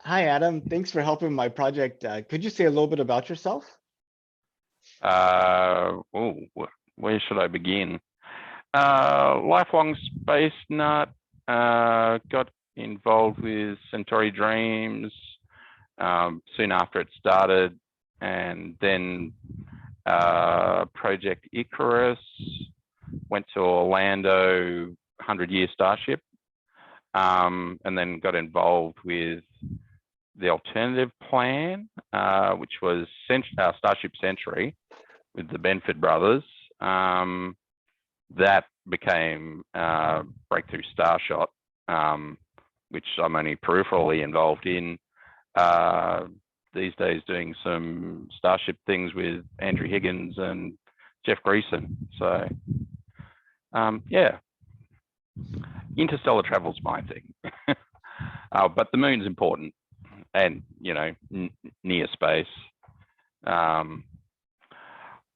Hi, Adam. Thanks for helping my project. Could you say a little bit about yourself? Where should I begin? Lifelong space nut. Got involved with Centauri Dreams soon after it started, and then Project Icarus. Went to Orlando, 100-year Starship, and then got involved with the alternative plan, which was Starship Century with the Benford brothers. That became Breakthrough Starshot, which I'm only peripherally involved in these days, doing some Starship things with Andrew Higgins and Jeff Greason. So, yeah, interstellar travel's my thing. But the moon's important, and near space.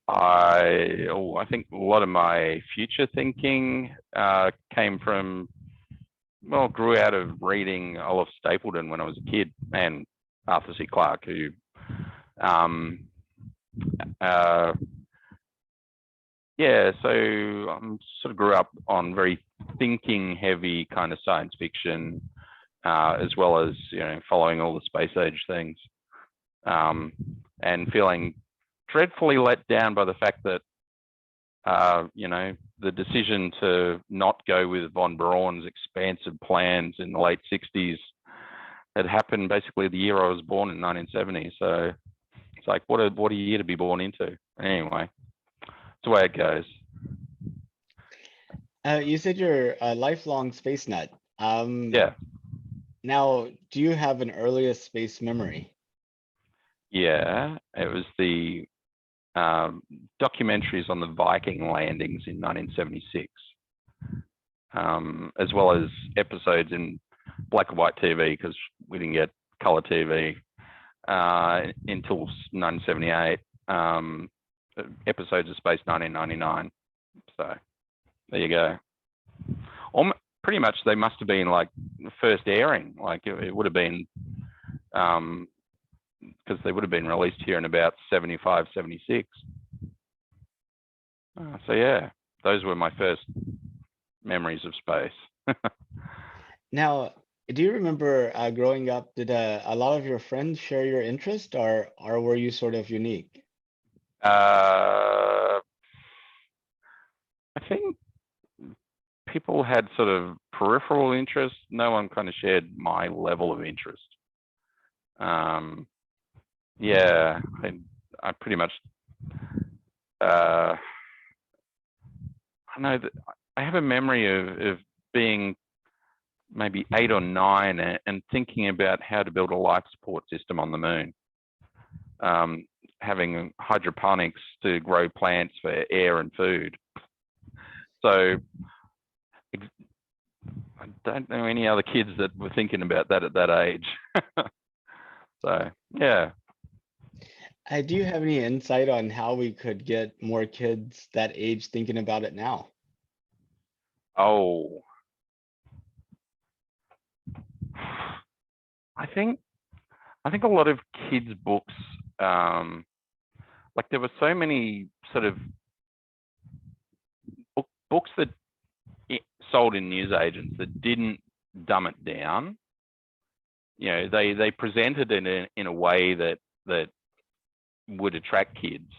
I think a lot of my future thinking came from, grew out of reading Olive Stapledon when I was a kid, and Arthur C. Clarke, who so I sort of grew up on very thinking heavy kind of science fiction, as well as following all the space age things, and feeling dreadfully let down by the fact that the decision to not go with von Braun's expansive plans in the late 60s had happened basically the year I was born in 1970. So it's like, what a year to be born into. Anyway, it's the way it goes. You said you're a lifelong space nut. Yeah. Now, do you have an earliest space memory? Yeah, it was the documentaries on the Viking landings in 1976, as well as episodes in black and white TV, because we didn't get color TV until 1978. Episodes of Space 1999. So there you go. Pretty much they must have been like the first airing. Like it would have been, because they would have been released here in about 75, 76. So yeah, those were my first memories of space. Now, do you remember growing up, did a lot of your friends share your interest, or were you sort of unique? I think people had sort of peripheral interest. No one kind of shared my level of interest. Yeah, I pretty much, I know that I have a memory of being maybe 8 or 9 and thinking about how to build a life support system on the moon. Having hydroponics to grow plants for air and food. So I don't know any other kids that were thinking about that at that age. So, yeah. Do you have any insight on how we could get more kids that age thinking about it now? Oh, I think a lot of kids' books, like there were so many sort of books that sold in newsagents that didn't dumb it down. They presented it in a way that would attract kids,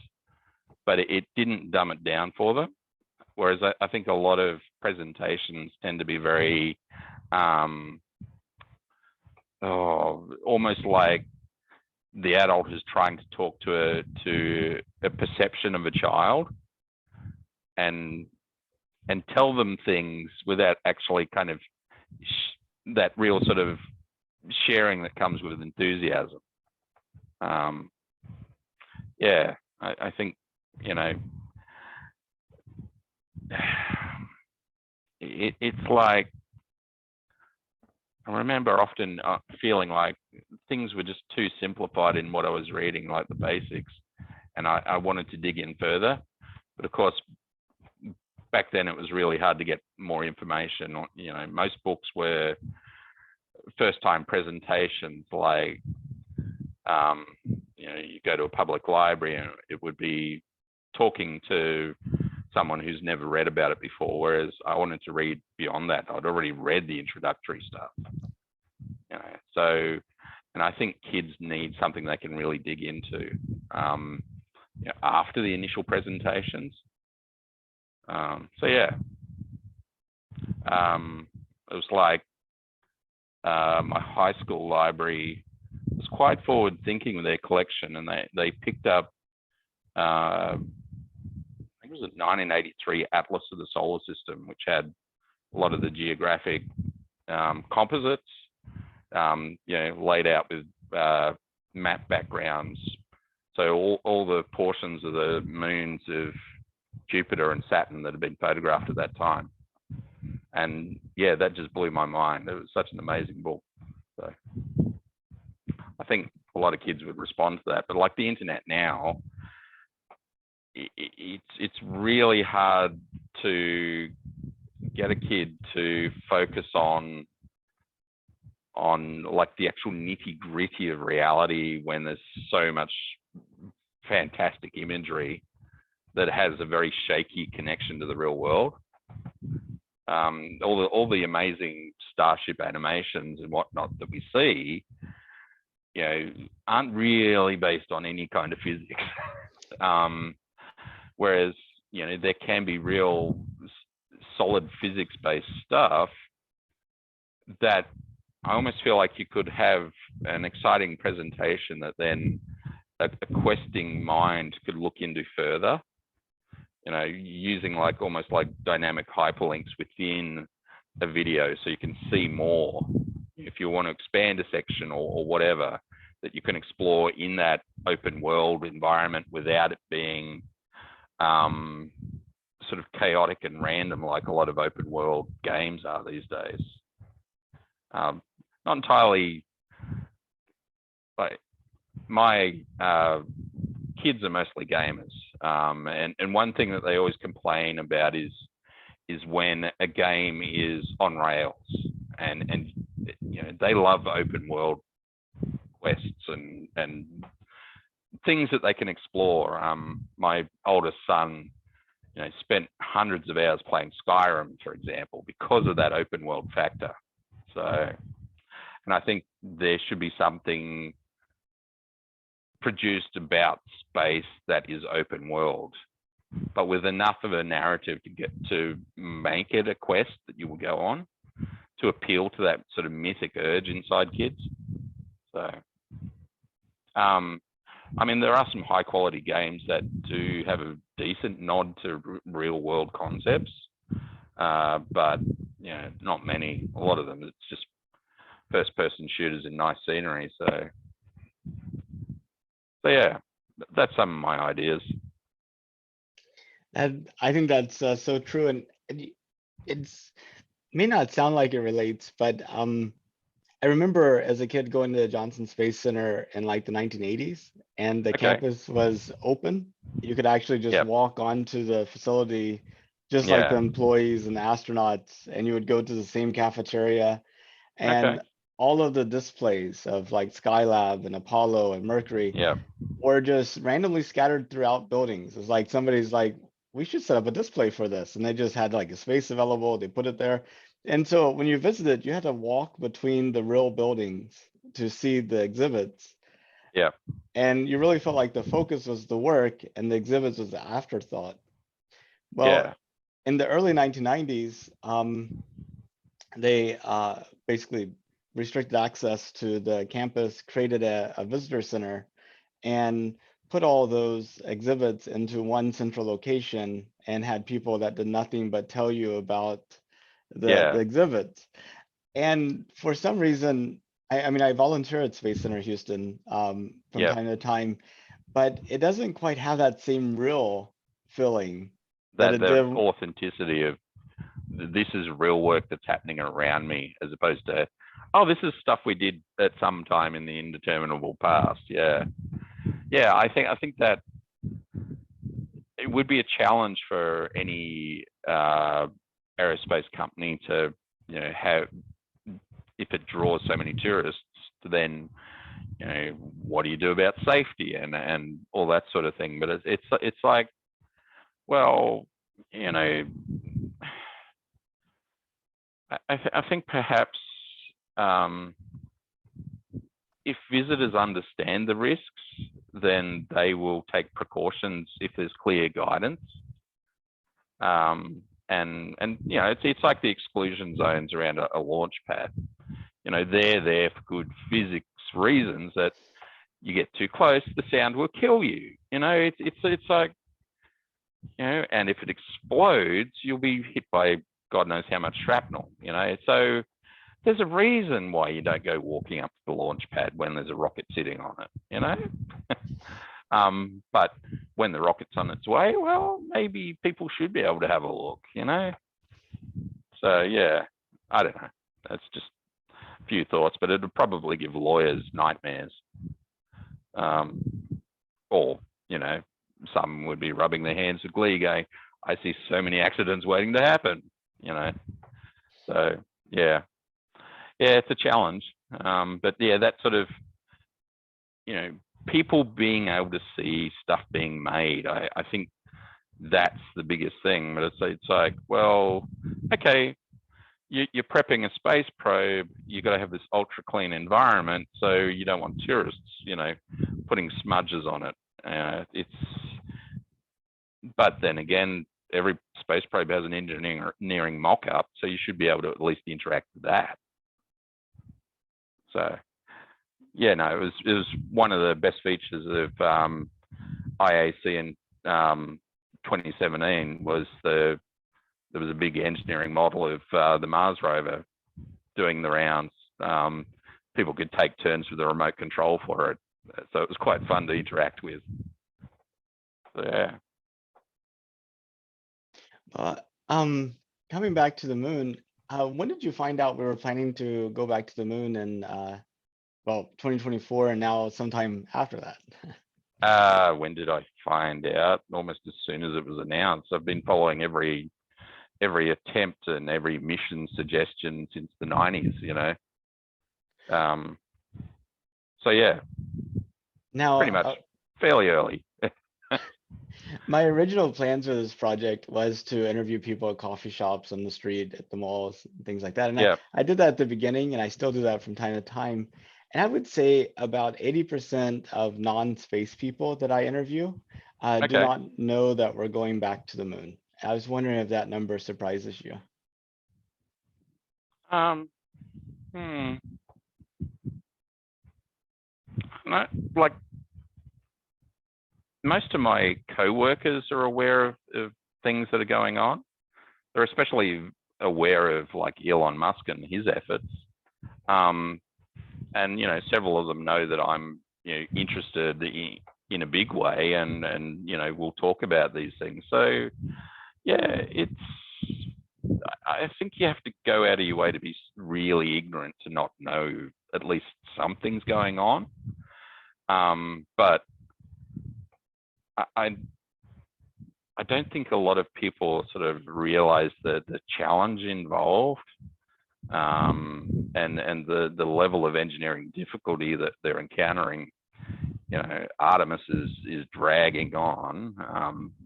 but it didn't dumb it down for them. Whereas I think a lot of presentations tend to be very, almost like the adult is trying to talk to a perception of a child and tell them things without actually kind of that real sort of sharing that comes with enthusiasm. Yeah, I think, it's like, I remember often feeling like things were just too simplified in what I was reading, like the basics, and I wanted to dig in further. But of course, back then it was really hard to get more information. Most books were first time presentations, like, you know, you go to a public library and it would be talking to someone who's never read about it before, whereas I wanted to read beyond that. I'd already read the introductory stuff, you know. So, and I think kids need something they can really dig into, you know, after the initial presentations. So yeah, it was like my high school library was quite forward thinking with their collection, and they picked up, I think it was a 1983 Atlas of the Solar System, which had a lot of the geographic composites, you know, laid out with map backgrounds. So all the portions of the moons of Jupiter and Saturn that had been photographed at that time. And yeah, that just blew my mind. It was such an amazing book. So I think a lot of kids would respond to that. But like the internet now, it's really hard to get a kid to focus on like the actual nitty gritty of reality when there's so much fantastic imagery that has a very shaky connection to the real world. All the amazing Starship animations and whatnot that we see, you know, aren't really based on any kind of physics. Whereas, you know, there can be real solid physics-based stuff that I almost feel like you could have an exciting presentation that then a questing mind could look into further, you know, using like almost like dynamic hyperlinks within a video so you can see more. If you want to expand a section or whatever, that you can explore in that open world environment without it being sort of chaotic and random like a lot of open world games are these days. Not entirely, like my kids are mostly gamers, and one thing that they always complain about is when a game is on rails, and you know, they love open world quests and things that they can explore. My oldest son, you know, spent hundreds of hours playing Skyrim, for example, because of that open world factor. So, and I think there should be something produced about space that is open world, but with enough of a narrative to get to make it a quest that you will go on to appeal to that sort of mythic urge inside kids. So, I mean, there are some high quality games that do have a decent nod to real world concepts, but you know, not many. A lot of them, it's just first person shooters in nice scenery. So yeah, that's some of my ideas. And I think that's so true, and it's may not sound like it relates, but I remember as a kid going to the Johnson Space Center in like the 1980s, and the campus was open. You could actually just walk onto the facility, just like the employees and the astronauts, and you would go to the same cafeteria, and all of the displays of like Skylab and Apollo and Mercury were just randomly scattered throughout buildings. It's like somebody's like, we should set up a display for this, and they just had like a space available. They put it there. And so when you visited, you had to walk between the real buildings to see the exhibits. Yeah. And you really felt like the focus was the work and the exhibits was the afterthought. Well, in the early 1990s, they basically restricted access to the campus, created a visitor center, and put all those exhibits into one central location and had people that did nothing but tell you about the exhibits. And for some reason, I mean, I volunteer at Space Center Houston from time to time, but it doesn't quite have that same real feeling. That the authenticity of this is real work that's happening around me, as opposed to, oh, this is stuff we did at some time in the indeterminable past. Yeah. I think that it would be a challenge for any aerospace company to, you know, if it draws so many tourists, then, you know, what do you do about safety and all that sort of thing? But it's like, well, you know, I think perhaps if visitors understand the risks, then they will take precautions if there's clear guidance. And you know, it's like the exclusion zones around a launch pad. You know, they're there for good physics reasons, that you get too close, the sound will kill you. You know, it's like, you know, and if it explodes, you'll be hit by God knows how much shrapnel. You know, so there's a reason why you don't go walking up to the launch pad when there's a rocket sitting on it. You know. But when the rocket's on its way, well, maybe people should be able to have a look, you know? So, yeah, I don't know. That's just a few thoughts, but it would probably give lawyers nightmares. Or, you know, some would be rubbing their hands with glee going, I see so many accidents waiting to happen, you know? So, yeah. Yeah, it's a challenge. But yeah, that sort of, you know, people being able to see stuff being made, I think that's the biggest thing. But it's like, well, okay, you're prepping a space probe, you got to have this ultra clean environment, so you don't want tourists, you know, putting smudges on it. But then again, every space probe has an engineering mock-up, so you should be able to at least interact with that. So yeah, no, it was one of the best features of IAC in 2017 was there was a big engineering model of the Mars rover doing the rounds. People could take turns with the remote control for it, so it was quite fun to interact with. So, yeah. Coming back to the moon, when did you find out we were planning to go back to the moon? And well, 2024, and now sometime after that. When did I find out? Almost as soon as it was announced. I've been following every attempt and every mission suggestion since the 90s, you know. So yeah, Now, pretty much fairly early. my original plans for this project was to interview people at coffee shops, on the street, at the malls, things like that. And Yeah. I did that at the beginning, and I still do that from time to time. And I would say about 80% of non-space people that I interview do Okay. not know that we're going back to the moon. I was wondering if that number surprises you. No, like most of my co-workers are aware of things that are going on. They're especially aware of like Elon Musk and his efforts. And you know, several of them know that I'm, you know, interested in a big way, and you know, we'll talk about these things. So yeah, I think you have to go out of your way to be really ignorant to not know at least something's going on. But I don't think a lot of people sort of realize the challenge involved, and the level of engineering difficulty that they're encountering. You know, Artemis is dragging on.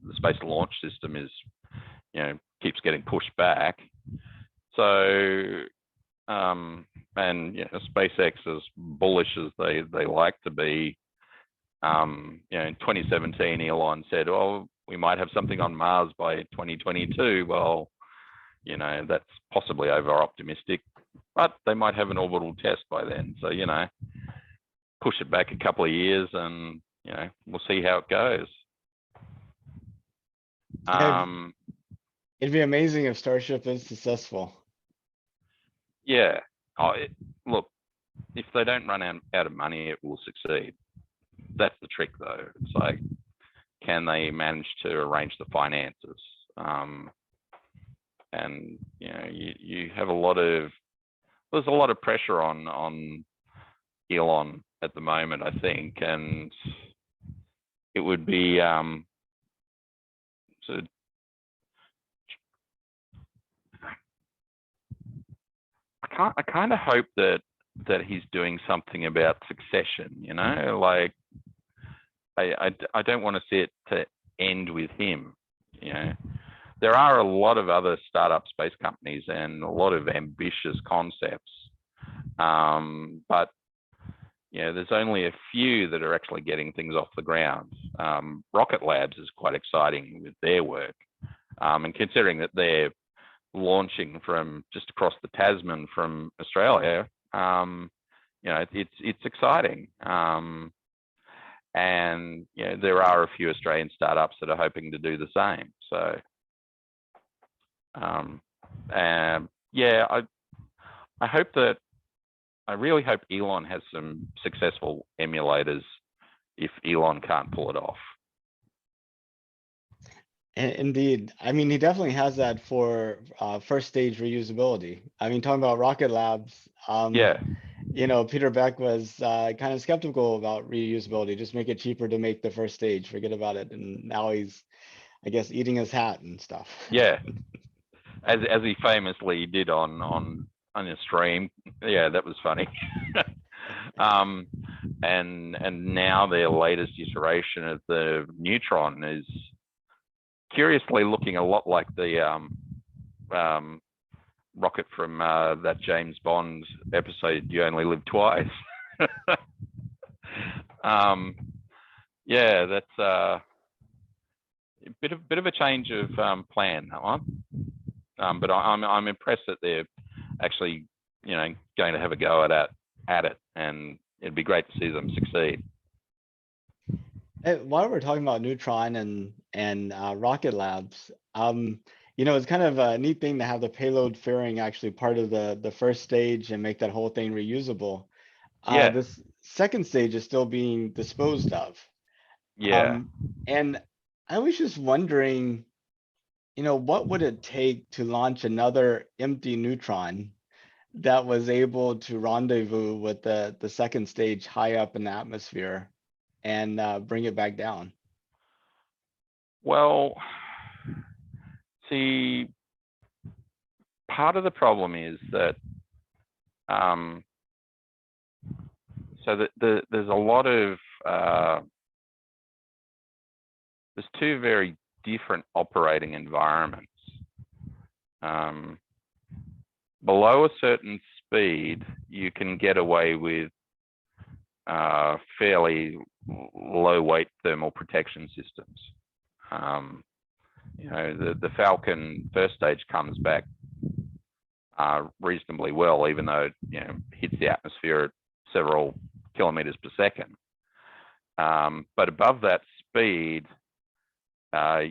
The Space Launch System is, you know, keeps getting pushed back. So, and you know, SpaceX, as bullish as they like to be, you know, in 2017, Elon said, "Oh, we might have something on Mars by 2022." Well, you know, that's possibly over optimistic, but they might have an orbital test by then. So, you know, push it back a couple of years, and you know, we'll see how it goes. It'd be amazing if Starship is successful. Yeah. Look, if they don't run out of money, it will succeed. That's the trick, though. It's like, can they manage to arrange the finances? And you know, you have there's a lot of pressure on Elon at the moment, I think, and it would be so I kind of hope that he's doing something about succession. You know, like I don't want to see it to end with him. You know, there are a lot of other startup space companies and a lot of ambitious concepts, but you know, there's only a few that are actually getting things off the ground. Rocket Labs is quite exciting with their work, and considering that they're launching from just across the Tasman from Australia, you know, it's exciting. And you know, there are a few Australian startups that are hoping to do the same. So, yeah, I hope that I really hope Elon has some successful emulators if Elon can't pull it off. Indeed. I mean, he definitely has that for first stage reusability. I mean, talking about Rocket Labs, Yeah, you know, Peter Beck was kind of skeptical about reusability, just make it cheaper to make the first stage, forget about it. And now he's, I guess, eating his hat and stuff. yeah, as he famously did on a stream. Yeah, that was funny. And now their latest iteration of the Neutron is curiously looking a lot like the rocket from that James Bond episode, You Only Live Twice. Yeah, that's a bit of a change of plan, that one. But I'm impressed that they're actually, you know, going to have a go at it, and it'd be great to see them succeed. While we're talking about Neutron and Rocket Labs, you know, it's kind of a neat thing to have the payload fairing actually part of the first stage and make that whole thing reusable. Yeah, This second stage is still being disposed of. yeah. And I was just wondering, you know, what would it take to launch another empty Neutron that was able to rendezvous with the second stage high up in the atmosphere and bring it back down? Well, see, part of the problem is that so that there's a lot of there's two very different operating environments. Below a certain speed, you can get away with fairly low weight thermal protection systems. You know, the Falcon first stage comes back reasonably well, even though it, you know, hits the atmosphere at several kilometers per second. But above that speed,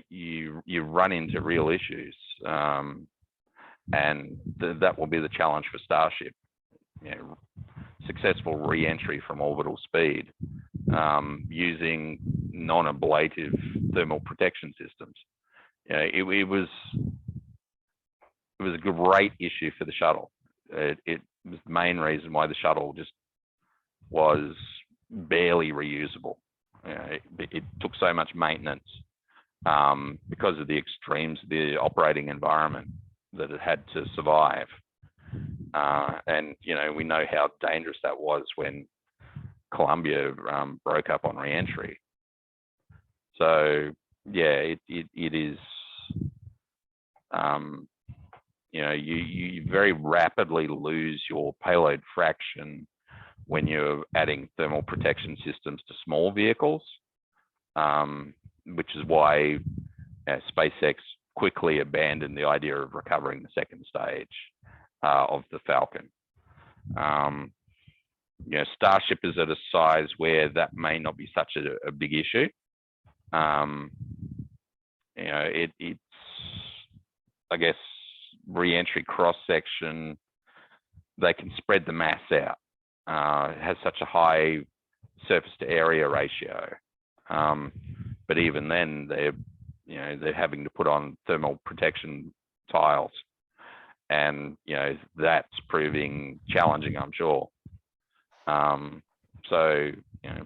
you run into real issues, and that will be the challenge for Starship. You know, successful re-entry from orbital speed using non-ablative thermal protection systems. You know, it was a great issue for the shuttle. It was the main reason why the shuttle just was barely reusable. You know, it took so much maintenance because of the extremes of the operating environment that it had to survive. And, you know, we know how dangerous that was when Columbia broke up on re-entry. So, yeah, it is, you know, you very rapidly lose your payload fraction when you're adding thermal protection systems to small vehicles, which is why SpaceX quickly abandoned the idea of recovering the second stage of the Falcon. You know, Starship is at a size where that may not be such a big issue. You know, it's, I guess, re-entry cross-section, they can spread the mass out. It has such a high surface to area ratio. But even then, they're having to put on thermal protection tiles, and you know that's proving challenging, I'm sure. So you know,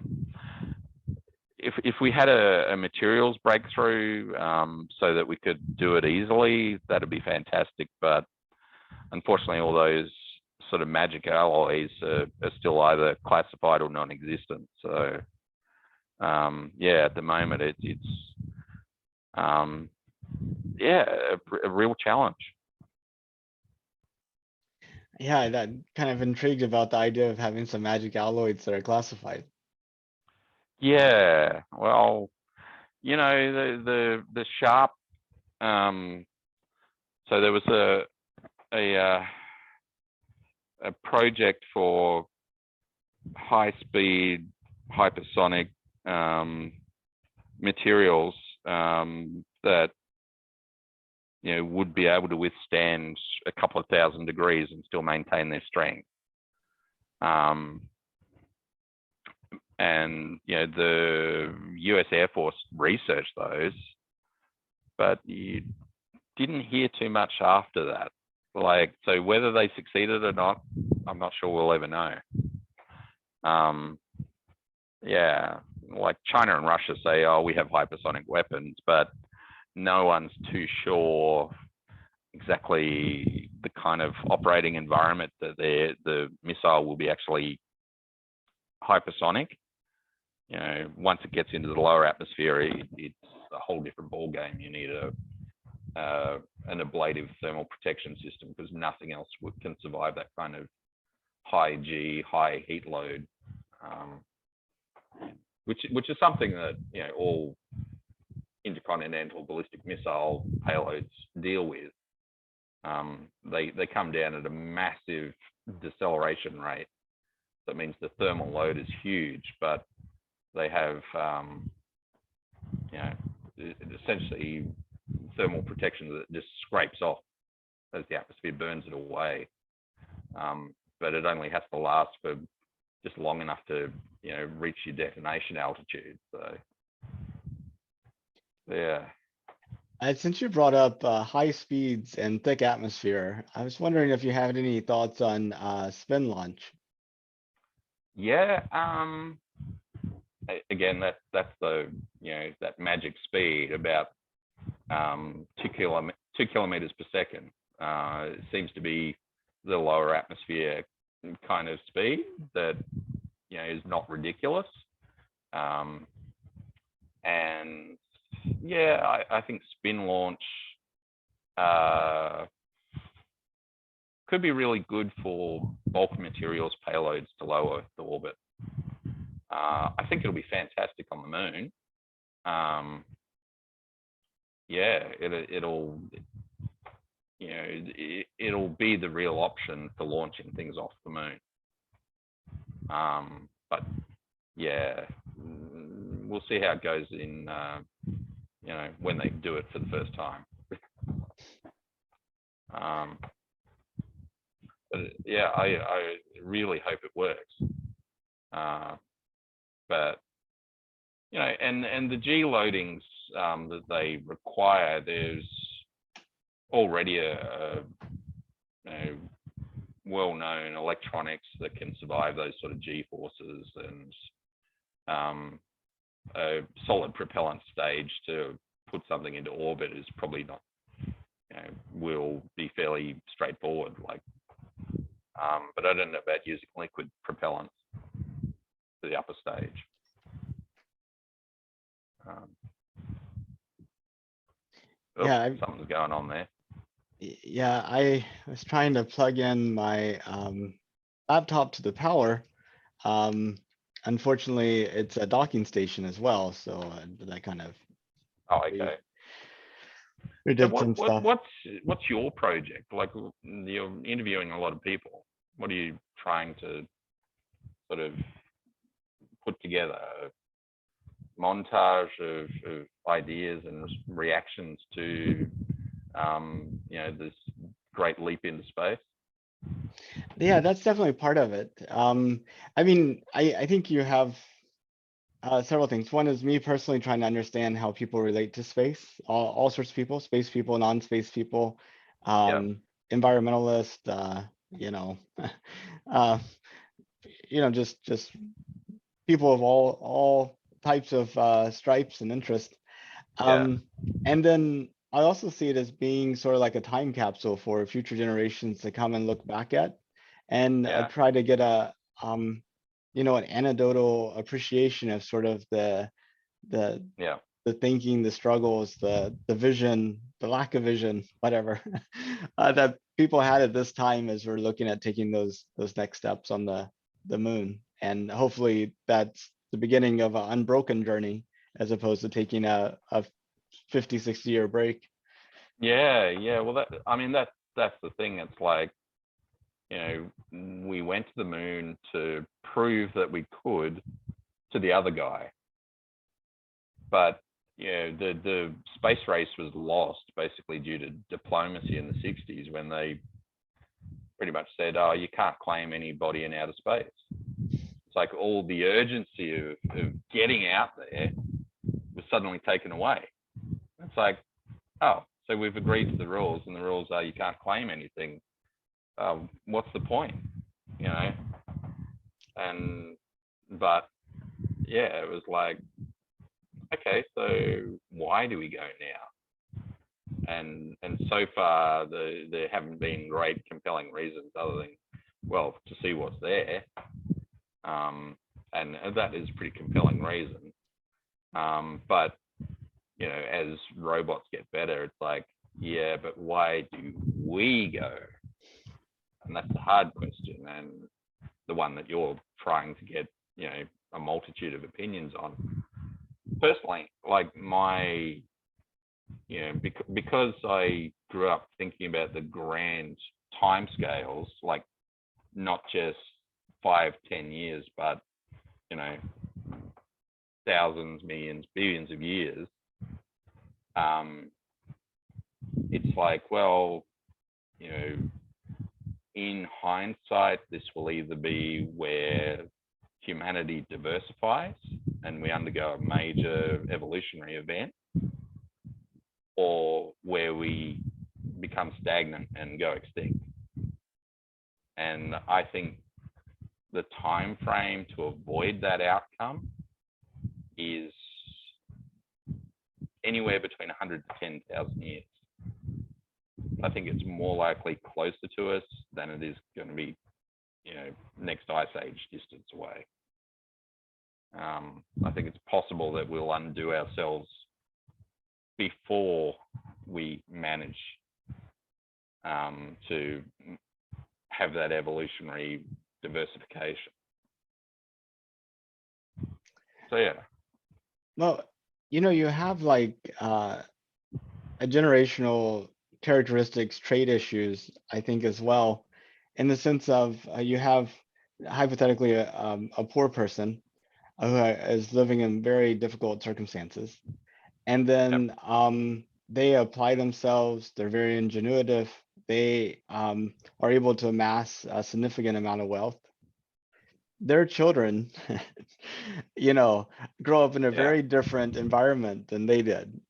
if we had a materials breakthrough so that we could do it easily, that'd be fantastic. But unfortunately, all those sort of magic alloys are still either classified or non-existent. So yeah, at the moment it's yeah, a real challenge. Yeah, that kind of intrigued about the idea of having some magic alloys that are classified. Yeah, well, you know, the sharp. So there was a project for high speed hypersonic materials that would be able to withstand a couple of thousand degrees and still maintain their strength. And the US Air Force researched those, but you didn't hear too much after that. Like, so whether they succeeded or not, I'm not sure we'll ever know. Yeah, like China and Russia say, oh, we have hypersonic weapons, but no one's too sure exactly the kind of operating environment that the missile will be actually hypersonic. Once it gets into the lower atmosphere, it's a whole different ball game. You need an ablative thermal protection system because nothing else can survive that kind of high G, high heat load, which is something that all intercontinental ballistic missile payloads deal with. They come down at a massive deceleration rate. That means the thermal load is huge, but they have essentially thermal protection that just scrapes off as the atmosphere burns it away. But it only has to last for just long enough to reach your detonation altitude. So yeah. Since you brought up high speeds and thick atmosphere, I was wondering if you had any thoughts on spin launch. Yeah. Again, that's the that magic speed, about 2 kilometers per second. It seems to be the lower atmosphere kind of speed that is not ridiculous. And yeah, I think spin launch could be really good for bulk materials payloads to low Earth orbit. I think it'll be fantastic on the moon. Yeah, it'll be the real option for launching things off the moon. But yeah, we'll see how it goes in when they do it for the first time. But yeah, I really hope it works. But and the G loadings that they require, there's already a well-known electronics that can survive those sort of G forces, and a solid propellant stage to put something into orbit is probably not, will be fairly straightforward. But I don't know about using liquid propellant to the upper stage. Yeah, something's going on there. Yeah, I was trying to plug in my laptop to the power. Unfortunately, it's a docking station as well, so that kind of okay. we did some stuff. What's your project? Like, you're interviewing a lot of people. What are you trying to sort of put together? A montage of ideas and reactions to this great leap into space? Yeah, that's definitely part of it. I mean, I think you have several things. One is me personally trying to understand how people relate to space, all sorts of people, space people, non-space people, environmentalists, just people of all types of stripes and interests. And then I also see it as being sort of like a time capsule for future generations to come and look back at and Yeah. try to get a an anecdotal appreciation of sort of the Yeah. the thinking, the struggles, the vision, the lack of vision, whatever, that people had at this time as we're looking at taking those next steps on the moon. And hopefully that's the beginning of an unbroken journey as opposed to taking a 50, 60-year break. Yeah. Well, that's the thing. It's like, we went to the moon to prove that we could to the other guy, but the space race was lost basically due to diplomacy in the 60s, when they pretty much said, oh, you can't claim anybody in outer space. It's like all the urgency of getting out there was suddenly taken away. It's like, oh, so we've agreed to the rules, and the rules are you can't claim anything. What's the point? But yeah, it was like, okay, so why do we go now? And so far there haven't been great compelling reasons other than, well, to see what's there. And that is a pretty compelling reason. But as robots get better, it's like, yeah, but why do we go? And that's the hard question, and the one that you're trying to get a multitude of opinions on. Personally, like because I grew up thinking about the grand timescales, like not just 5, 10 years, but thousands, millions, billions of years. It's like, well, in hindsight, this will either be where humanity diversifies and we undergo a major evolutionary event, or where we become stagnant and go extinct. And I think the time frame to avoid that outcome is anywhere between 100 to 10,000 years. I think it's more likely closer to us than it is going to be, next ice age distance away. I think it's possible that we'll undo ourselves before we manage to have that evolutionary diversification. So yeah. Well, you have like a generational characteristics, trait issues, I think, as well, in the sense of you have hypothetically a poor person who is living in very difficult circumstances, and then they apply themselves, they're very ingenuitive, they are able to amass a significant amount of wealth. Their children grow up in a very different environment than they did.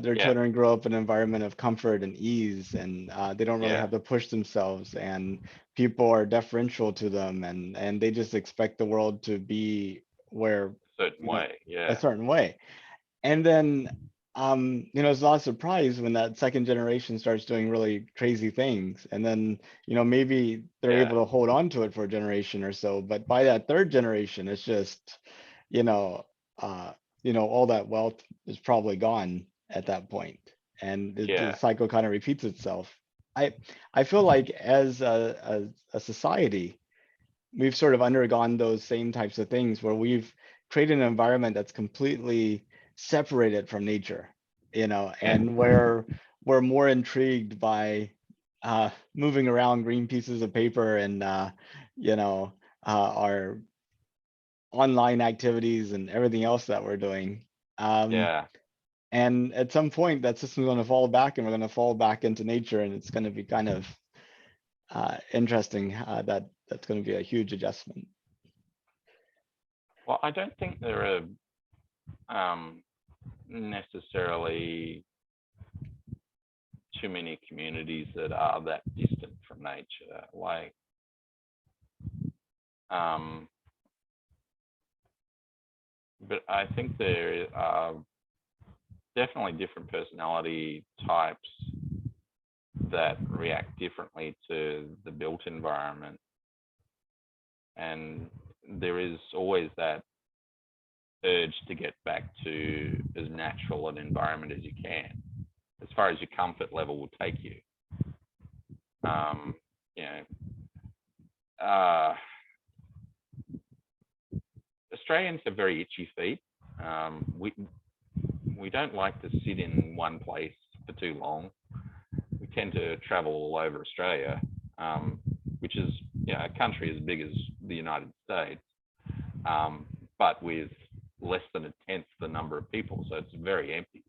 Their children grow up in an environment of comfort and ease, and they don't really have to push themselves, and people are deferential to them, and they just expect the world to be where a certain way. And then it's not a surprise when that second generation starts doing really crazy things, and then maybe they're able to hold on to it for a generation or so, but by that third generation it's just all that wealth is probably gone at that point, and the cycle kind of repeats itself. I feel like as a society, we've sort of undergone those same types of things where we've created an environment that's completely separated from nature, and where we're more intrigued by moving around green pieces of paper and our online activities and everything else that we're doing. And at some point that system's going to fall back, and we're going to fall back into nature, and it's going to be kind of interesting. That's going to be a huge adjustment. Well, I don't think there are necessarily too many communities that are that distant from nature. Like, but I think there are definitely different personality types that react differently to the built environment. and there is always that urge to get back to as natural an environment as you can, as far as your comfort level will take you. You know, Australians have very itchy feet. We don't like to sit in one place for too long. We tend to travel all over Australia, which is, you know, a country as big as the United States, but with less than a tenth the number of people, so it's very empty.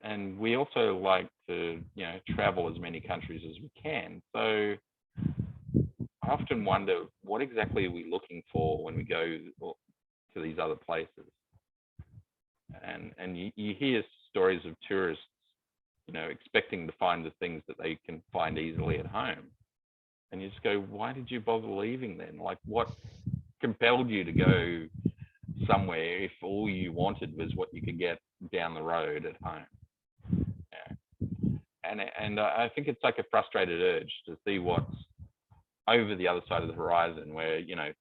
And we also like to, you know, travel as many countries as we can. So I often wonder, what exactly are we looking for when we go to these other places? And you hear stories of tourists, you know, expecting to find the things that they can find easily at home. And you just go, why did you bother leaving then? Like, what compelled you to go somewhere if all you wanted was what you could get down the road at home? Yeah. And I think it's like a frustrated urge to see what's over the other side of the horizon, where, you know,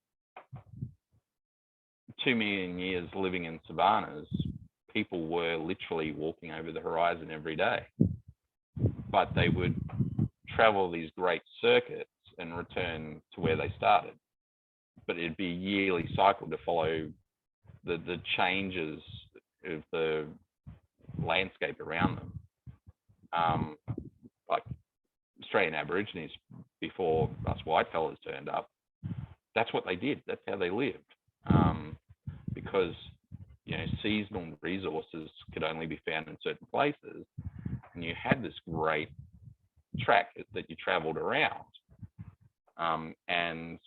2 million years living in savannas, people were literally walking over the horizon every day, but they would travel these great circuits and return to where they started. But it'd be a yearly cycle to follow the changes of the landscape around them. Like Australian Aborigines, before us whitefellas turned up, that's what they did. That's how they lived. Because, you know, seasonal resources could only be found in certain places, and you had this great track that you traveled around. And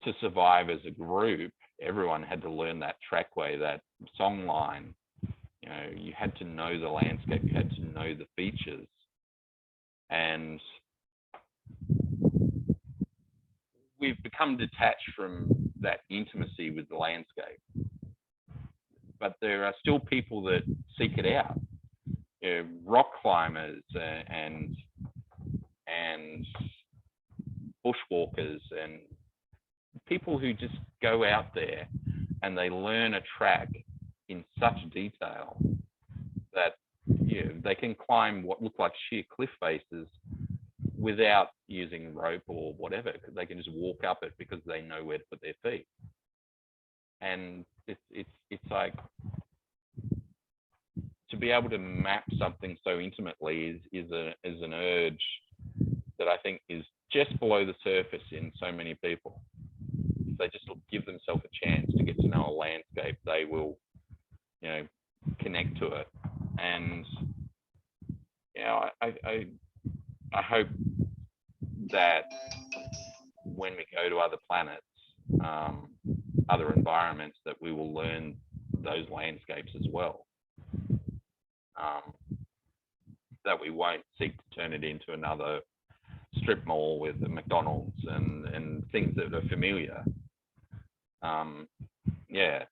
to survive as a group, everyone had to learn that trackway, that song line. You know, you had to know the landscape, you had to know the features. And we've become detached from that intimacy with the landscape. But there are still people that seek it out. You know, rock climbers and bushwalkers and people who just go out there and they learn a track in such detail that, you know, they can climb what look like sheer cliff faces without using rope or whatever. They can just walk up it because they know where to put their feet. And it's like, to be able to map something so intimately is an urge that I think is just below the surface in so many people. If they just give themselves a chance to get to know a landscape, they will, you know, connect to it. And, you know, I hope that when we go to other planets, other environments, that we will learn those landscapes as well. That we won't seek to turn it into another strip mall with the McDonald's and things that are familiar. Yeah,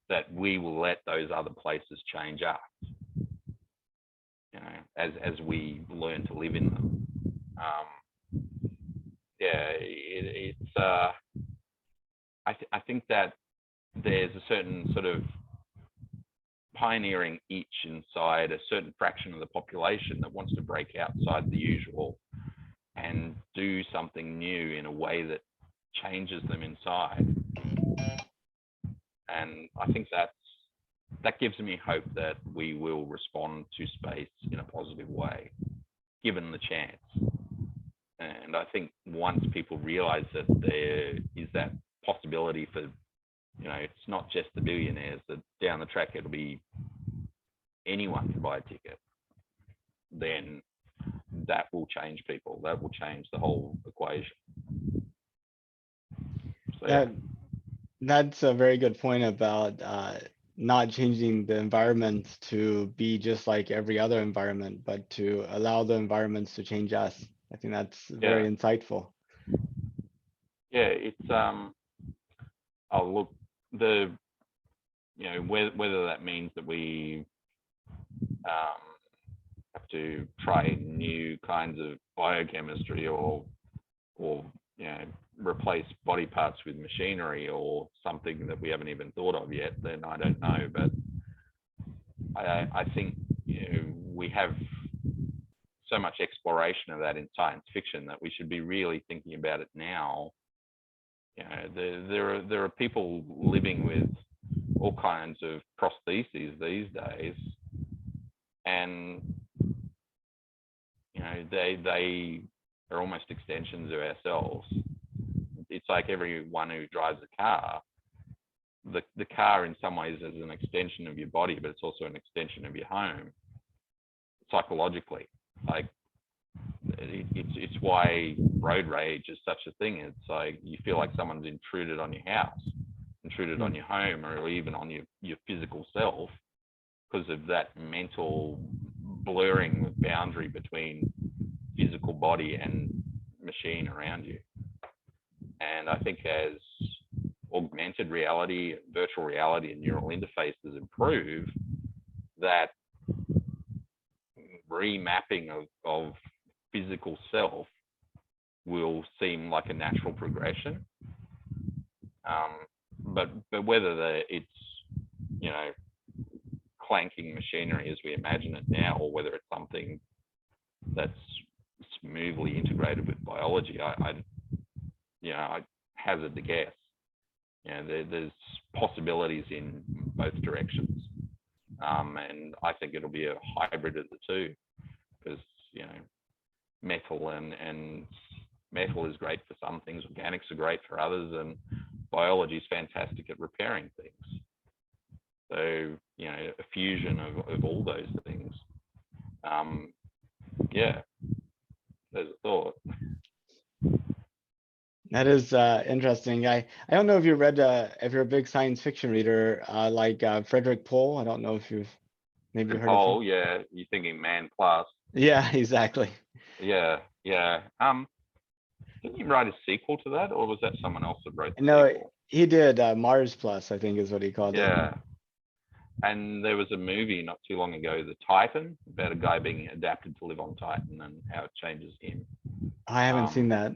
that we will let those other places change us, you know, as we learn to live in them. Yeah, I think that there's a certain sort of pioneering itch inside a certain fraction of the population that wants to break outside the usual and do something new in a way that changes them inside. And I think that gives me hope that we will respond to space in a positive way, given the chance. And I think once people realize that there is that possibility for, you know, it's not just the billionaires, that down the track it'll be anyone can buy a ticket, then that will change people. That will change the whole equation. So, yeah. That's a very good point about not changing the environment to be just like every other environment, but to allow the environments to change us. I think that's very insightful. Yeah, it's oh look, the, you know, whether that means that we have to try new kinds of biochemistry or you know, replace body parts with machinery or something that we haven't even thought of yet, then I don't know. But I think, you know, we have so much exploration of that in science fiction that we should be really thinking about it now. You know, there are people living with all kinds of prostheses these days, and you know, they are almost extensions of ourselves. It's like everyone who drives a car. The car in some ways is an extension of your body, but it's also an extension of your home psychologically. Like it's why road rage is such a thing. It's like you feel like someone's intruded on your house, intruded on your home, or even on your physical self, because of that mental blurring of boundary between physical body and machine around you. And I think as augmented reality, virtual reality, and neural interfaces improve, that remapping of physical self will seem like a natural progression. But whether it's, you know, clanking machinery as we imagine it now, or whether it's something that's smoothly integrated with biology, I hazard to guess. You know, there's possibilities in both directions, and I think it'll be a hybrid of the two, because you know, metal and metal is great for some things, organics are great for others, and biology is fantastic at repairing things. So you know, a fusion of all those things. Yeah, there's a thought. That is interesting. I don't know if you read if you're a big science fiction reader like Frederick Pohl. I don't know if you've maybe heard of him. Oh yeah, you're thinking Man Plus. Yeah, exactly. Yeah. Didn't you write a sequel to that, or was that someone else that wrote the No, sequel? he did Mars Plus, I think is what he called it. Yeah. And there was a movie not too long ago, The Titan, about a guy being adapted to live on Titan and how it changes him. I haven't seen that.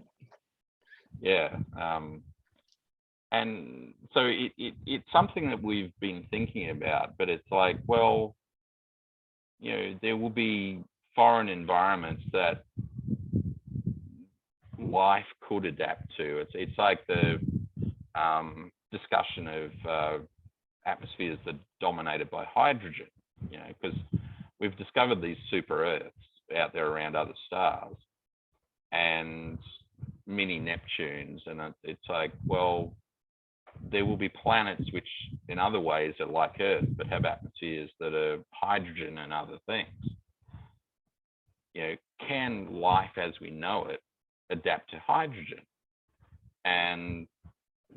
Yeah. And so it's something that we've been thinking about, but it's like, well, you know, there will be foreign environments that life could adapt to. It's like the discussion of atmospheres that are dominated by hydrogen, you know, because we've discovered these super Earths out there around other stars and mini Neptunes, and it's like, well, there will be planets which in other ways are like Earth but have atmospheres that are hydrogen and other things. You know, can life as we know it adapt to hydrogen? And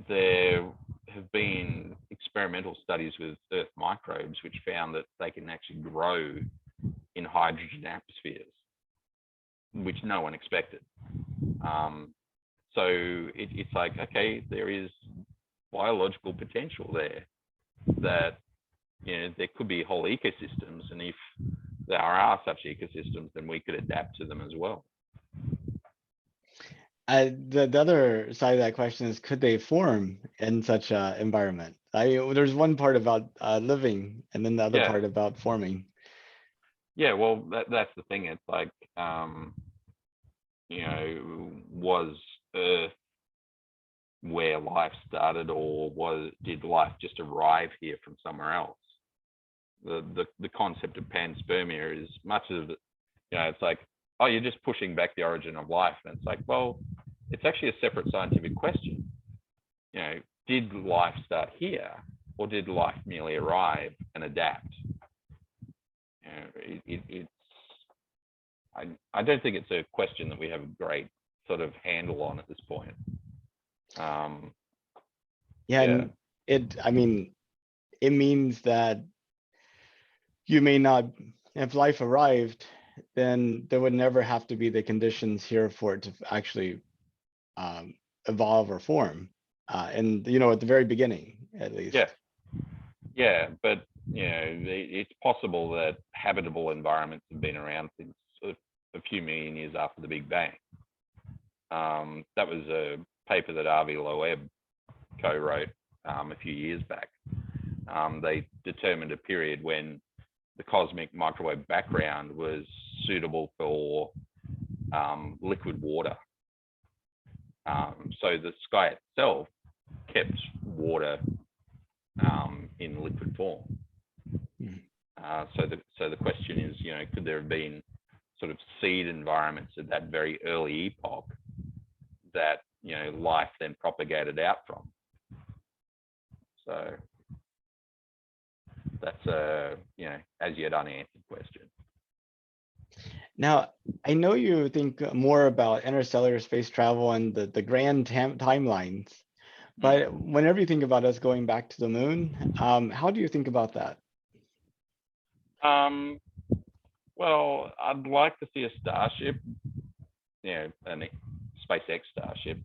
there have been experimental studies with Earth microbes which found that they can actually grow in hydrogen atmospheres, which no one expected. So it's like, okay, there is biological potential there, that, you know, there could be whole ecosystems, and if there are such ecosystems, then we could adapt to them as well. The other side of that question is, could they form in such an environment? There's one part about living, and then the other part about forming. Yeah, well, that's the thing. It's like, you know, was Earth where life started, or did life just arrive here from somewhere else? The concept of panspermia is much of it, you know, it's like, oh, you're just pushing back the origin of life. And it's like, well, it's actually a separate scientific question. You know, did life start here, or did life merely arrive and adapt? You know, I don't think it's a question that we have a great sort of handle on at this point. Yeah, and I mean, it means that you may not, if life arrived, then there would never have to be the conditions here for it to actually evolve or form. And, you know, at the very beginning, at least. Yeah, but it's possible that habitable environments have been around since a few million years after the Big Bang. That was a paper that Avi Loeb co-wrote a few years back. They determined a period when the cosmic microwave background was suitable for liquid water. So the sky itself kept water in liquid form. So the question is, could there have been sort of seed environments at that very early epoch that life then propagated out from? So that's a as yet unanswered question. Now, I know you think more about interstellar space travel and the grand timelines, but whenever you think about us going back to the moon, how do you think about that? Well, I'd like to see a Starship, a SpaceX Starship,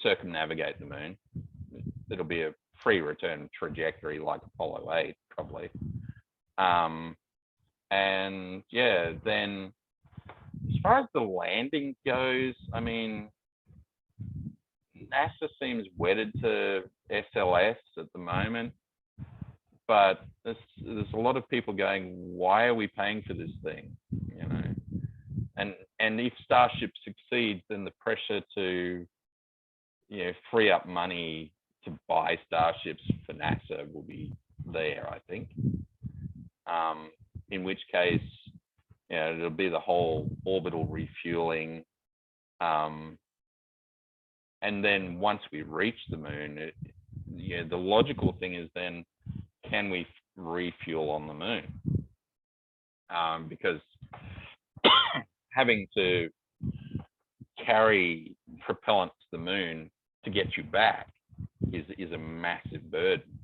circumnavigate the moon. It'll be a free return trajectory like Apollo 8, probably. And yeah, then as far as the landing goes, I mean, NASA seems wedded to SLS at the moment, but there's a lot of people going, why are we paying for this thing? And if Starship succeeds, then the pressure to free up money to buy Starships for NASA will be there, I think. In which case, it'll be the whole orbital refueling. And then once we reach the moon, the logical thing is then, can we refuel on the moon? Because having to carry propellant to the moon to get you back is a massive burden.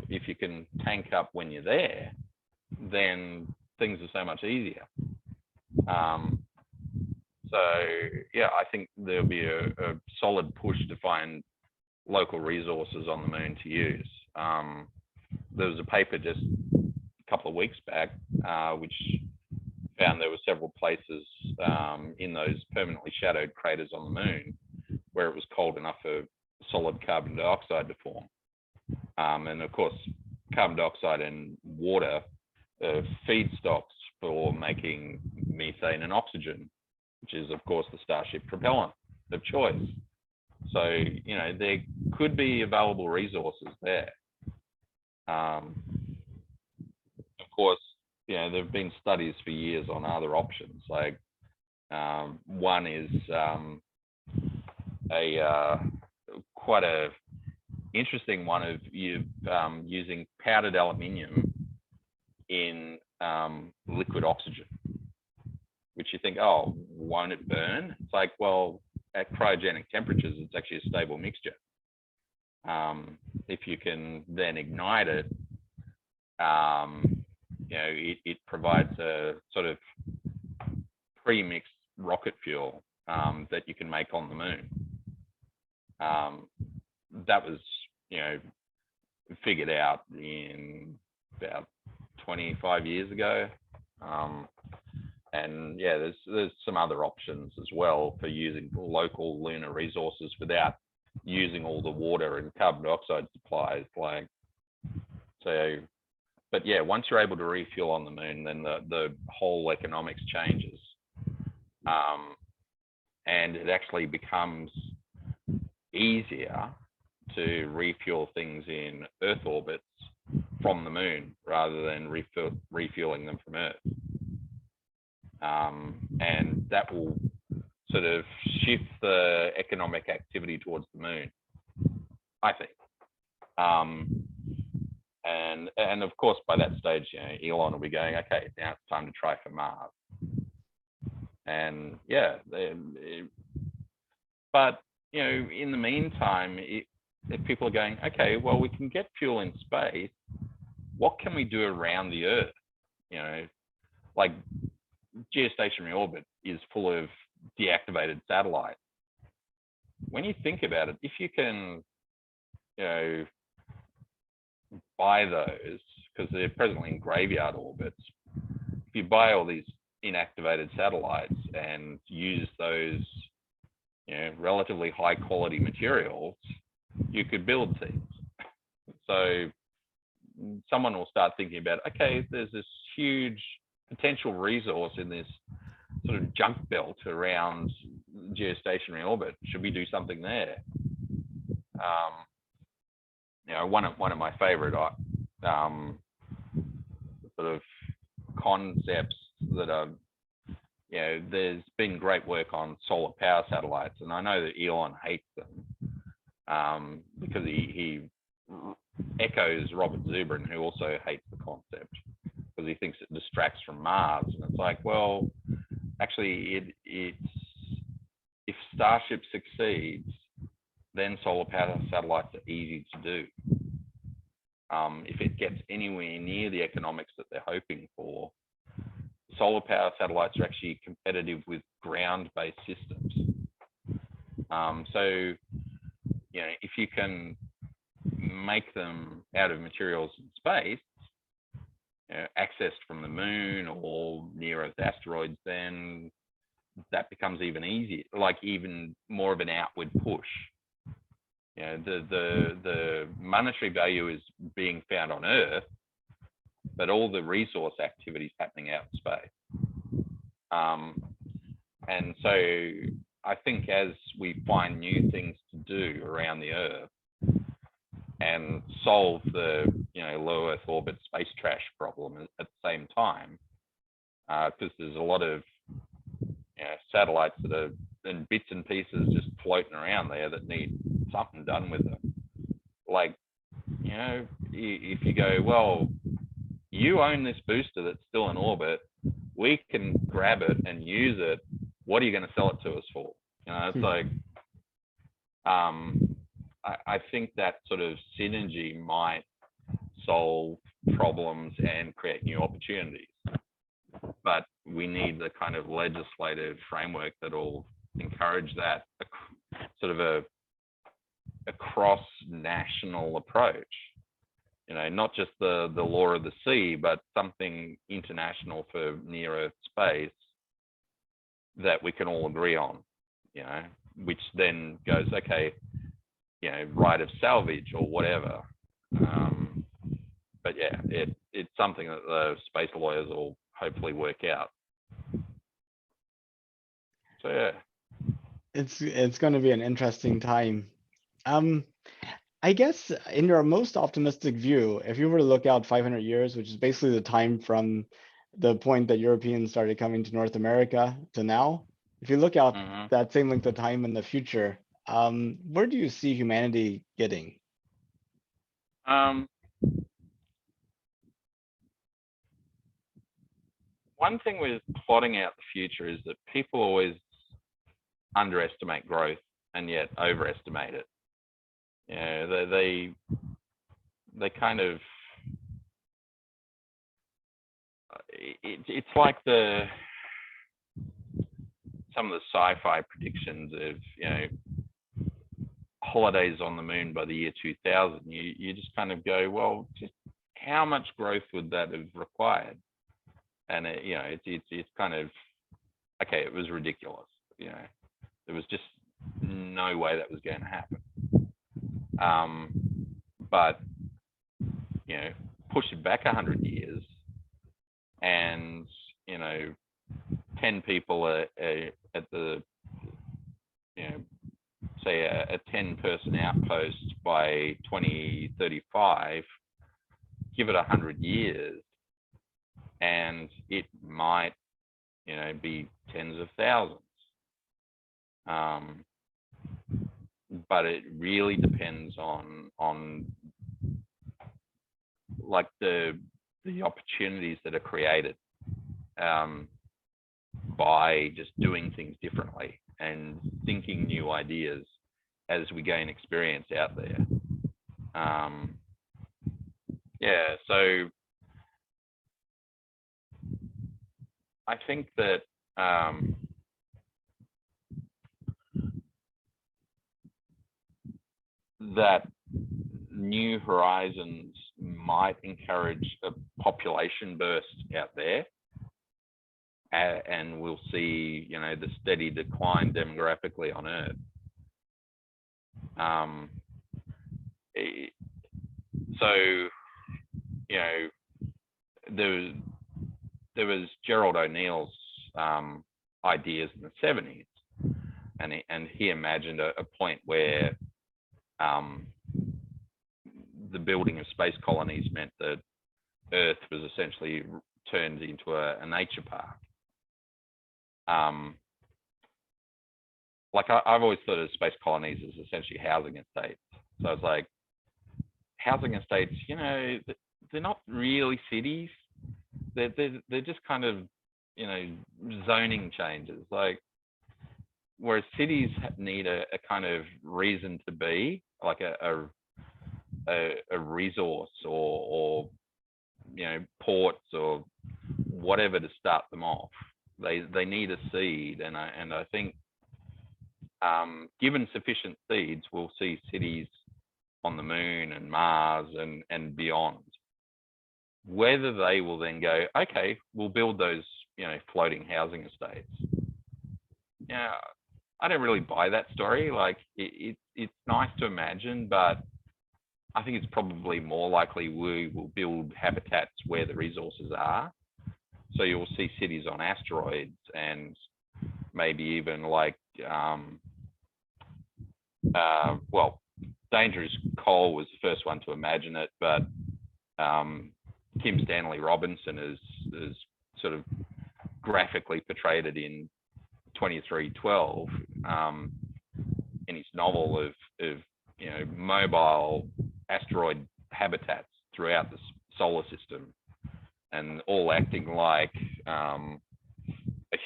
If you can tank up when you're there, then things are so much easier. So yeah, I think there'll be a solid push to find local resources on the moon to use. There was a paper just a couple of weeks back, which found there were several places in those permanently shadowed craters on the moon where it was cold enough for solid carbon dioxide to form. And of course, carbon dioxide and water are feedstocks for making methane and oxygen, which is of course the Starship propellant of choice. So, there could be available resources there. Of course, there have been studies for years on other options. Like one is quite a interesting one of using powdered aluminium in liquid oxygen, which you think, oh, won't it burn? It's like, well, at cryogenic temperatures, it's actually a stable mixture. If you can then ignite it, it provides a sort of pre-mixed rocket fuel that you can make on the moon. That was, figured out in about 25 years ago. And yeah, there's some other options as well for using local lunar resources without using all the water and carbon dioxide supplies. But yeah, once you're able to refuel on the moon, then the whole economics changes. And it actually becomes easier to refuel things in Earth orbits from the moon rather than refueling them from Earth. And that will sort of shift the economic activity towards the moon, I think. And of course, by that stage, Elon will be going, okay, now it's time to try for Mars. And yeah, but in the meantime, if people are going, okay, well, we can get fuel in space, what can we do around the Earth? Like geostationary orbit is full of deactivated satellites. When you think about it, if you can, buy those, because they're presently in graveyard orbits, if you buy all these inactivated satellites and use those, you know, relatively high quality materials, you could build things. So someone will start thinking about, okay, there's this huge potential resource in this sort of junk belt around geostationary orbit. Should we do something there? You know, one of my favorite sort of concepts that are, you know, there's been great work on solar power satellites, and I know that Elon hates them because he echoes Robert Zubrin, who also hates the concept because he thinks it distracts from Mars. And it's like, well, actually, it's if Starship succeeds, then solar power satellites are easy to do. If it gets anywhere near the economics that they're hoping for, solar power satellites are actually competitive with ground-based systems. So, you know, if you can make them out of materials in space, you know, accessed from the moon or near Earth asteroids, then that becomes even easier, like even more of an outward push. You know, the monetary value is being found on Earth, but all the resource activity is happening out in space. And so I think as we find new things to do around the Earth and solve the, you know, low Earth orbit space trash problem at the same time, because there's a lot of, you know, satellites that are in bits and pieces just floating around there that need something done with them. Like, you know, if you go, well, you own this booster that's still in orbit, we can grab it and use it. What are you going to sell it to us for? You know, it's like, I think that sort of synergy might solve problems and create new opportunities. But we need the kind of legislative framework that will encourage that sort of a cross-national approach. You know, not just the law of the sea, but something international for near-Earth space that we can all agree on, you know, which then goes, okay, you know, right of salvage or whatever. But yeah, it's something that the space lawyers will hopefully work out. So yeah. It's going to be an interesting time. I guess in your most optimistic view, if you were to look out 500 years, which is basically the time from the point that Europeans started coming to North America to now, if you look out that same length of time in the future, where do you see humanity getting? One thing with plotting out the future is that people always underestimate growth and yet overestimate it. You know, they kind of, it's like some of the sci-fi predictions of, you know, holidays on the moon by the year 2000. You just kind of go, well, just how much growth would that have required? And it, you know, it's kind of, okay, it was ridiculous. You know, there was just no way that was going to happen. But, you know, push it back 100 years and, you know, 10 people at the, you know, say a 10-person outpost by 2035, give it 100 years and it might, you know, be tens of thousands. But it really depends on like the opportunities that are created by just doing things differently and thinking new ideas as we gain experience out there. Yeah, so I think that that New Horizons might encourage a population burst out there, and we'll see, you know, the steady decline demographically on Earth. So, you know, there was Gerald O'Neill's ideas in the 70s, and he imagined a point where the building of space colonies meant that Earth was essentially turned into a nature park. Like I've always thought of space colonies as essentially housing estates. So it's like housing estates, you know, they're not really cities. They're just kind of, you know, zoning changes. Like, whereas cities need a kind of reason to be, like a resource or you know, ports or whatever to start them off. They need a seed, and I think given sufficient seeds, we'll see cities on the moon and Mars and beyond. Whether they will then go, okay, we'll build those, you know, floating housing estates. Yeah, I don't really buy that story. Like it's nice to imagine, but I think it's probably more likely we will build habitats where the resources are. So you'll see cities on asteroids, and maybe even like, well, Dangerous Coal was the first one to imagine it, but Kim Stanley Robinson is sort of graphically portrayed it in 2312 in his novel of you know, mobile asteroid habitats throughout the solar system, and all acting like a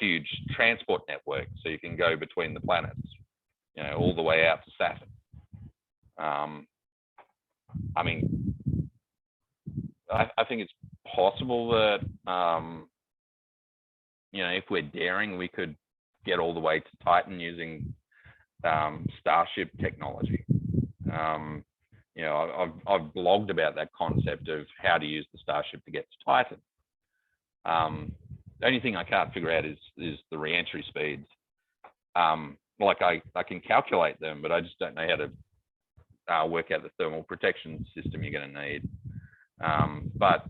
huge transport network, so you can go between the planets, you know, all the way out to Saturn. I mean, I think it's possible that you know, if we're daring, we could get all the way to Titan using Starship technology. You know, I've blogged about that concept of how to use the Starship to get to Titan. The only thing I can't figure out is the re-entry speeds. Like I can calculate them, but I just don't know how to work out the thermal protection system you're going to need. But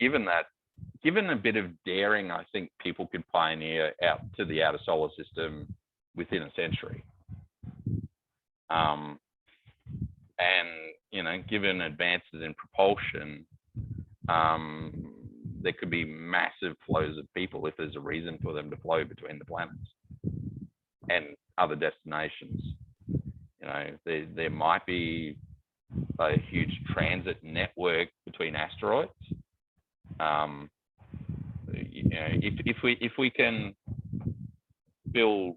given a bit of daring, I think people could pioneer out to the outer solar system within a century. And, you know, given advances in propulsion, there could be massive flows of people if there's a reason for them to flow between the planets and other destinations. You know, there might be a huge transit network between asteroids. You know, if we can build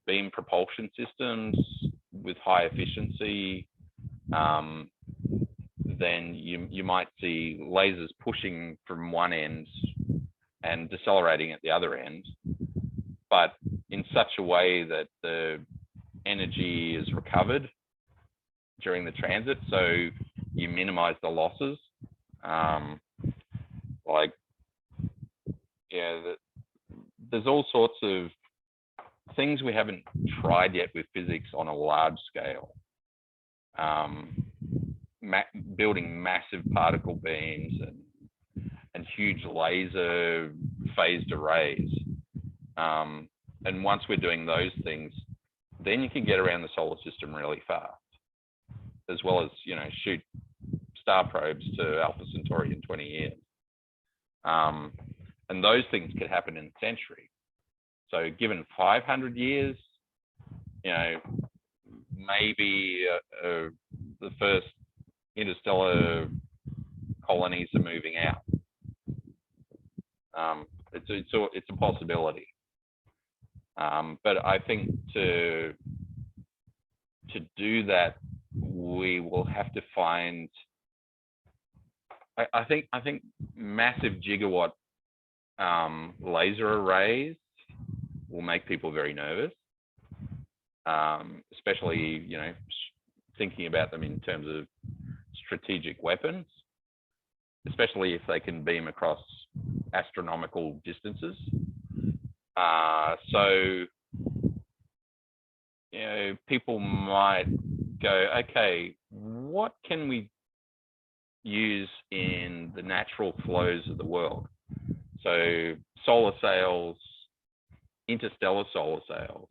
beam propulsion systems with high efficiency, then you might see lasers pushing from one end and decelerating at the other end, but in such a way that the energy is recovered during the transit, so you minimize the losses. Like, yeah, there's all sorts of things we haven't tried yet with physics on a large scale. Building massive particle beams and huge laser phased arrays. And once we're doing those things, then you can get around the solar system really fast, as well as, you know, shoot star probes to Alpha Centauri in 20 years. And those things could happen in a century. So given 500 years, you know, maybe the first interstellar colonies are moving out. It's a possibility. But I think to do that, we will have to find. I think massive gigawatt laser arrays will make people very nervous, especially, you know, thinking about them in terms of strategic weapons. especially if they can beam across astronomical distances. So, you know, people might go, okay, what can we use in the natural flows of the world? So solar sails, interstellar solar sails,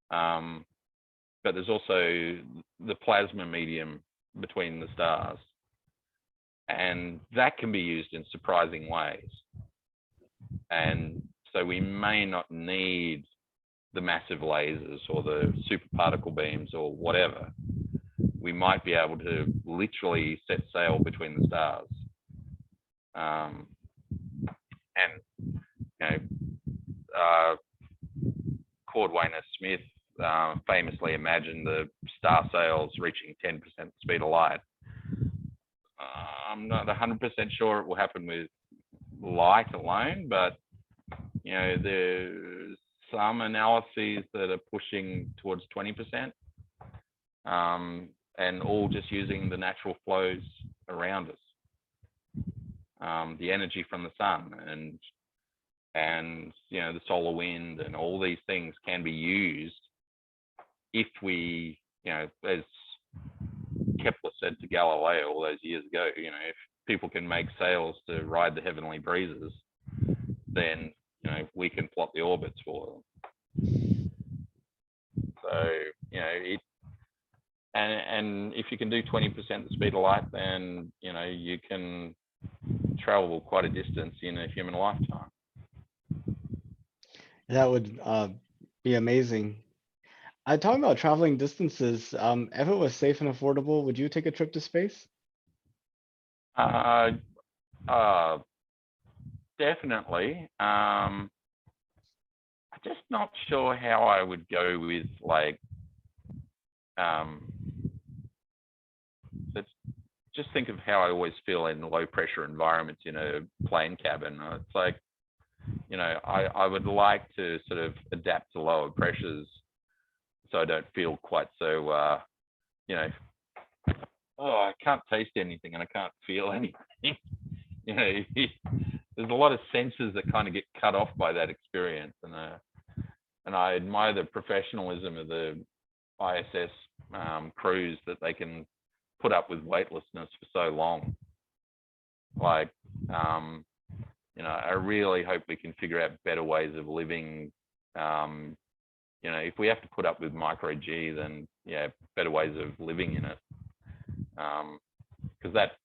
but there's also the plasma medium between the stars, and that can be used in surprising ways. And so we may not need the massive lasers or the super particle beams or whatever. We might be able to literally set sail between the stars. And you know, Cordwainer Smith famously imagined the star sails reaching 10% speed of light. I'm not 100% sure it will happen with light alone, but you know, there's some analyses that are pushing towards 20%, and all just using the natural flows around us, the energy from the sun, and you know, the solar wind, and all these things can be used if we, you know, as Kepler said to Galileo all those years ago, you know, if people can make sails to ride the heavenly breezes, then you know, we can plot the orbits for them. So, you know, and if you can do 20% the speed of light, then, you know, you can travel quite a distance in a human lifetime. That would be amazing. Talking about traveling distances, if it was safe and affordable, would you take a trip to space? Definitely. I'm just not sure how I would go with like, let's just think of how I always feel in low pressure environments in a plane cabin. It's like, you know, I would like to sort of adapt to lower pressures so I don't feel quite so, you know, oh, I can't taste anything and I can't feel anything. You know, there's a lot of senses that kind of get cut off by that experience, and I admire the professionalism of the ISS crews that they can put up with weightlessness for so long. Like, you know, I really hope we can figure out better ways of living. You know, if we have to put up with micro G, then yeah, better ways of living in it, because that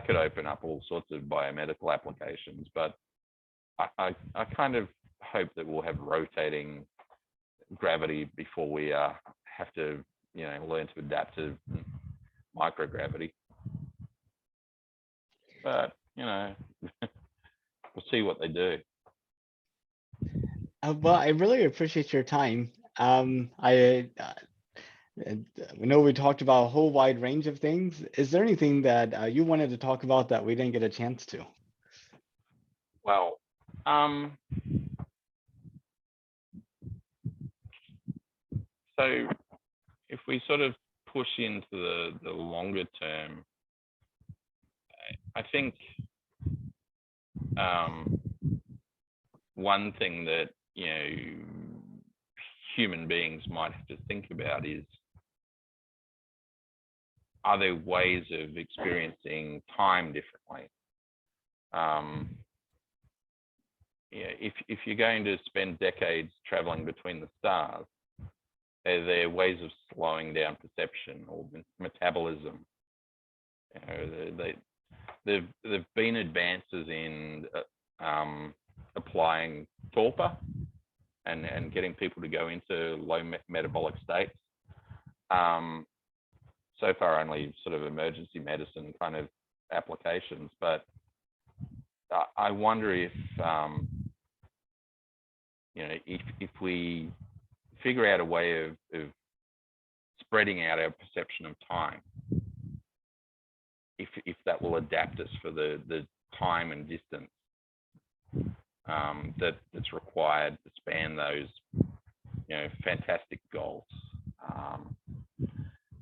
could open up all sorts of biomedical applications. But I kind of hope that we'll have rotating gravity before we have to, you know, learn to adapt to microgravity. But you know, we'll see what they do. Well, I really appreciate your time. We know we talked about a whole wide range of things. Is there anything that you wanted to talk about that we didn't get a chance to? Well, so if we sort of push into the longer term, I think one thing that, you know, human beings might have to think about is, are there ways of experiencing time differently? Yeah, if you're going to spend decades traveling between the stars, are there ways of slowing down perception or metabolism? You know, there've been advances in applying torpor and getting people to go into low metabolic states. So far, only sort of emergency medicine kind of applications, but I wonder if, you know, if we figure out a way of spreading out our perception of time, if that will adapt us for the time and distance that's required to span those, you know, fantastic goals.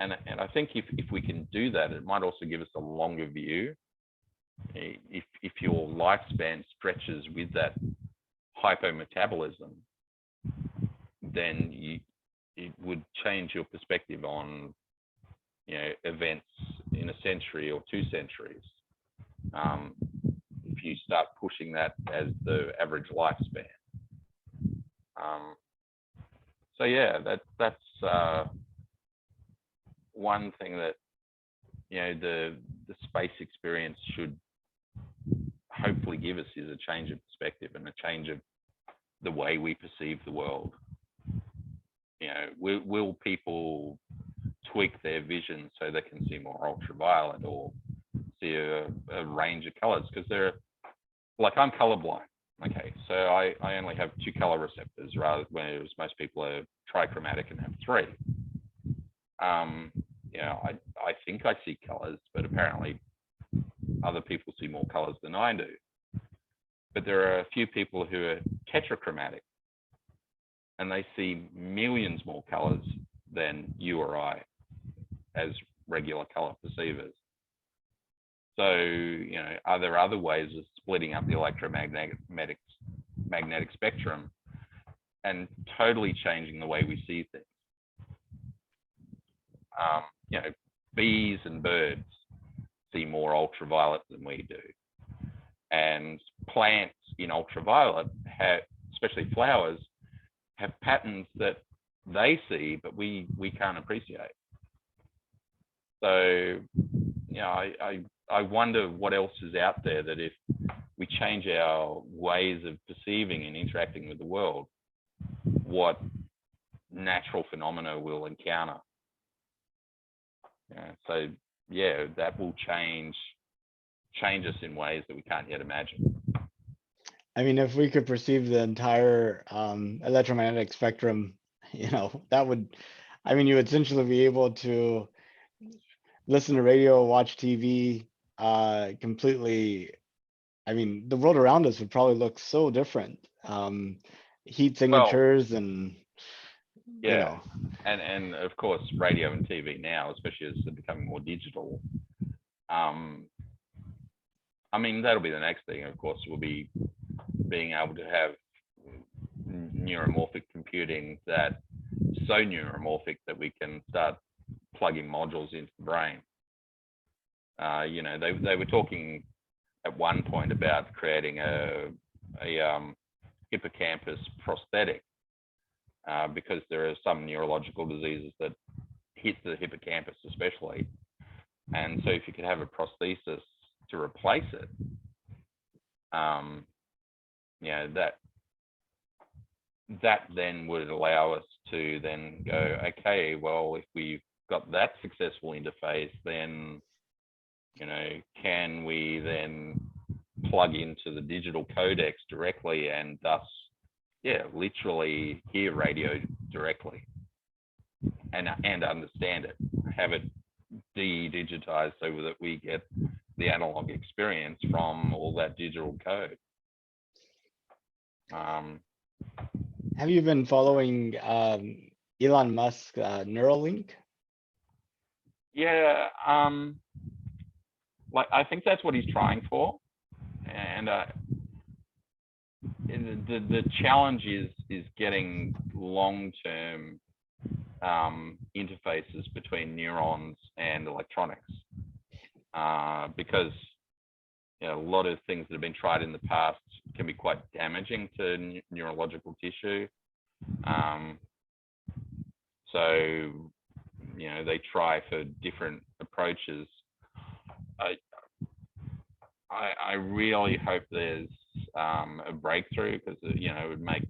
And I think if we can do that, it might also give us a longer view if your lifespan stretches with that hypometabolism, then it would change your perspective on, you know, events in a century or 2 centuries. If you start pushing that as the average lifespan. So yeah, that's one thing that, you know, the space experience should hopefully give us, is a change of perspective and a change of the way we perceive the world. You know, will people tweak their vision so they can see more ultraviolet or see a range of colors? Because they're like, I'm colorblind. Okay, so I only have 2 color receptors, rather, whereas most people are trichromatic and have 3. You know, I think I see colors, but apparently other people see more colors than I do. But there are a few people who are tetrachromatic, and they see millions more colors than you or I as regular color perceivers. So, you know, are there other ways of splitting up the electromagnetic magnetic spectrum and totally changing the way we see things? You know, bees and birds see more ultraviolet than we do. And plants in ultraviolet have, especially flowers, have patterns that they see, but we can't appreciate. So, you know, I wonder what else is out there, that if we change our ways of perceiving and interacting with the world, what natural phenomena we'll encounter. So yeah, that will change us in ways that we can't yet imagine. I mean, if we could perceive the entire electromagnetic spectrum, you know, that would, I mean, you would essentially be able to listen to radio, watch TV, completely. I mean, the world around us would probably look so different. Heat signatures and, yeah, you know. and of course, radio and TV now, especially as they're becoming more digital. I mean, that'll be the next thing. Of course, we'll be being able to have neuromorphic computing that's so neuromorphic that we can start plugging modules into the brain. You know, they were talking at one point about creating a hippocampus prosthetic, because there are some neurological diseases that hit the hippocampus especially. And so if you could have a prosthesis to replace it, you know, that then would allow us to then go, okay, well, if we've got that successful interface, then, you know, can we then plug into the digital codecs directly and thus, yeah, literally hear radio directly and understand it, have it de-digitized so that we get the analog experience from all that digital code. Have you been following Elon Musk Neuralink? Yeah, like, I think that's what he's trying for, and the challenge is getting long-term interfaces between neurons and electronics, because, you know, a lot of things that have been tried in the past can be quite damaging to neurological tissue. So, you know, they try for different approaches. I really hope there's a breakthrough, because, you know, it would make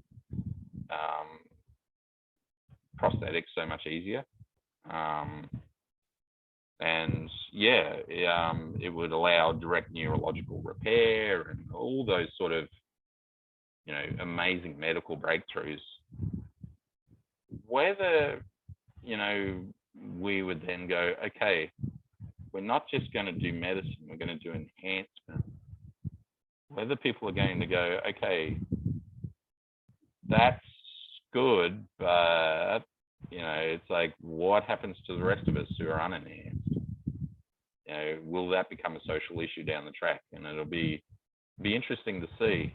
prosthetics so much easier. And yeah, it would allow direct neurological repair and all those sort of, you know, amazing medical breakthroughs. Whether, you know, we would then go, okay, we're not just going to do medicine, we're going to do enhancement. Whether people are going to go, okay, that's good, but, you know, it's like, what happens to the rest of us who are unenhanced? You know, will that become a social issue down the track? And it'll be interesting to see.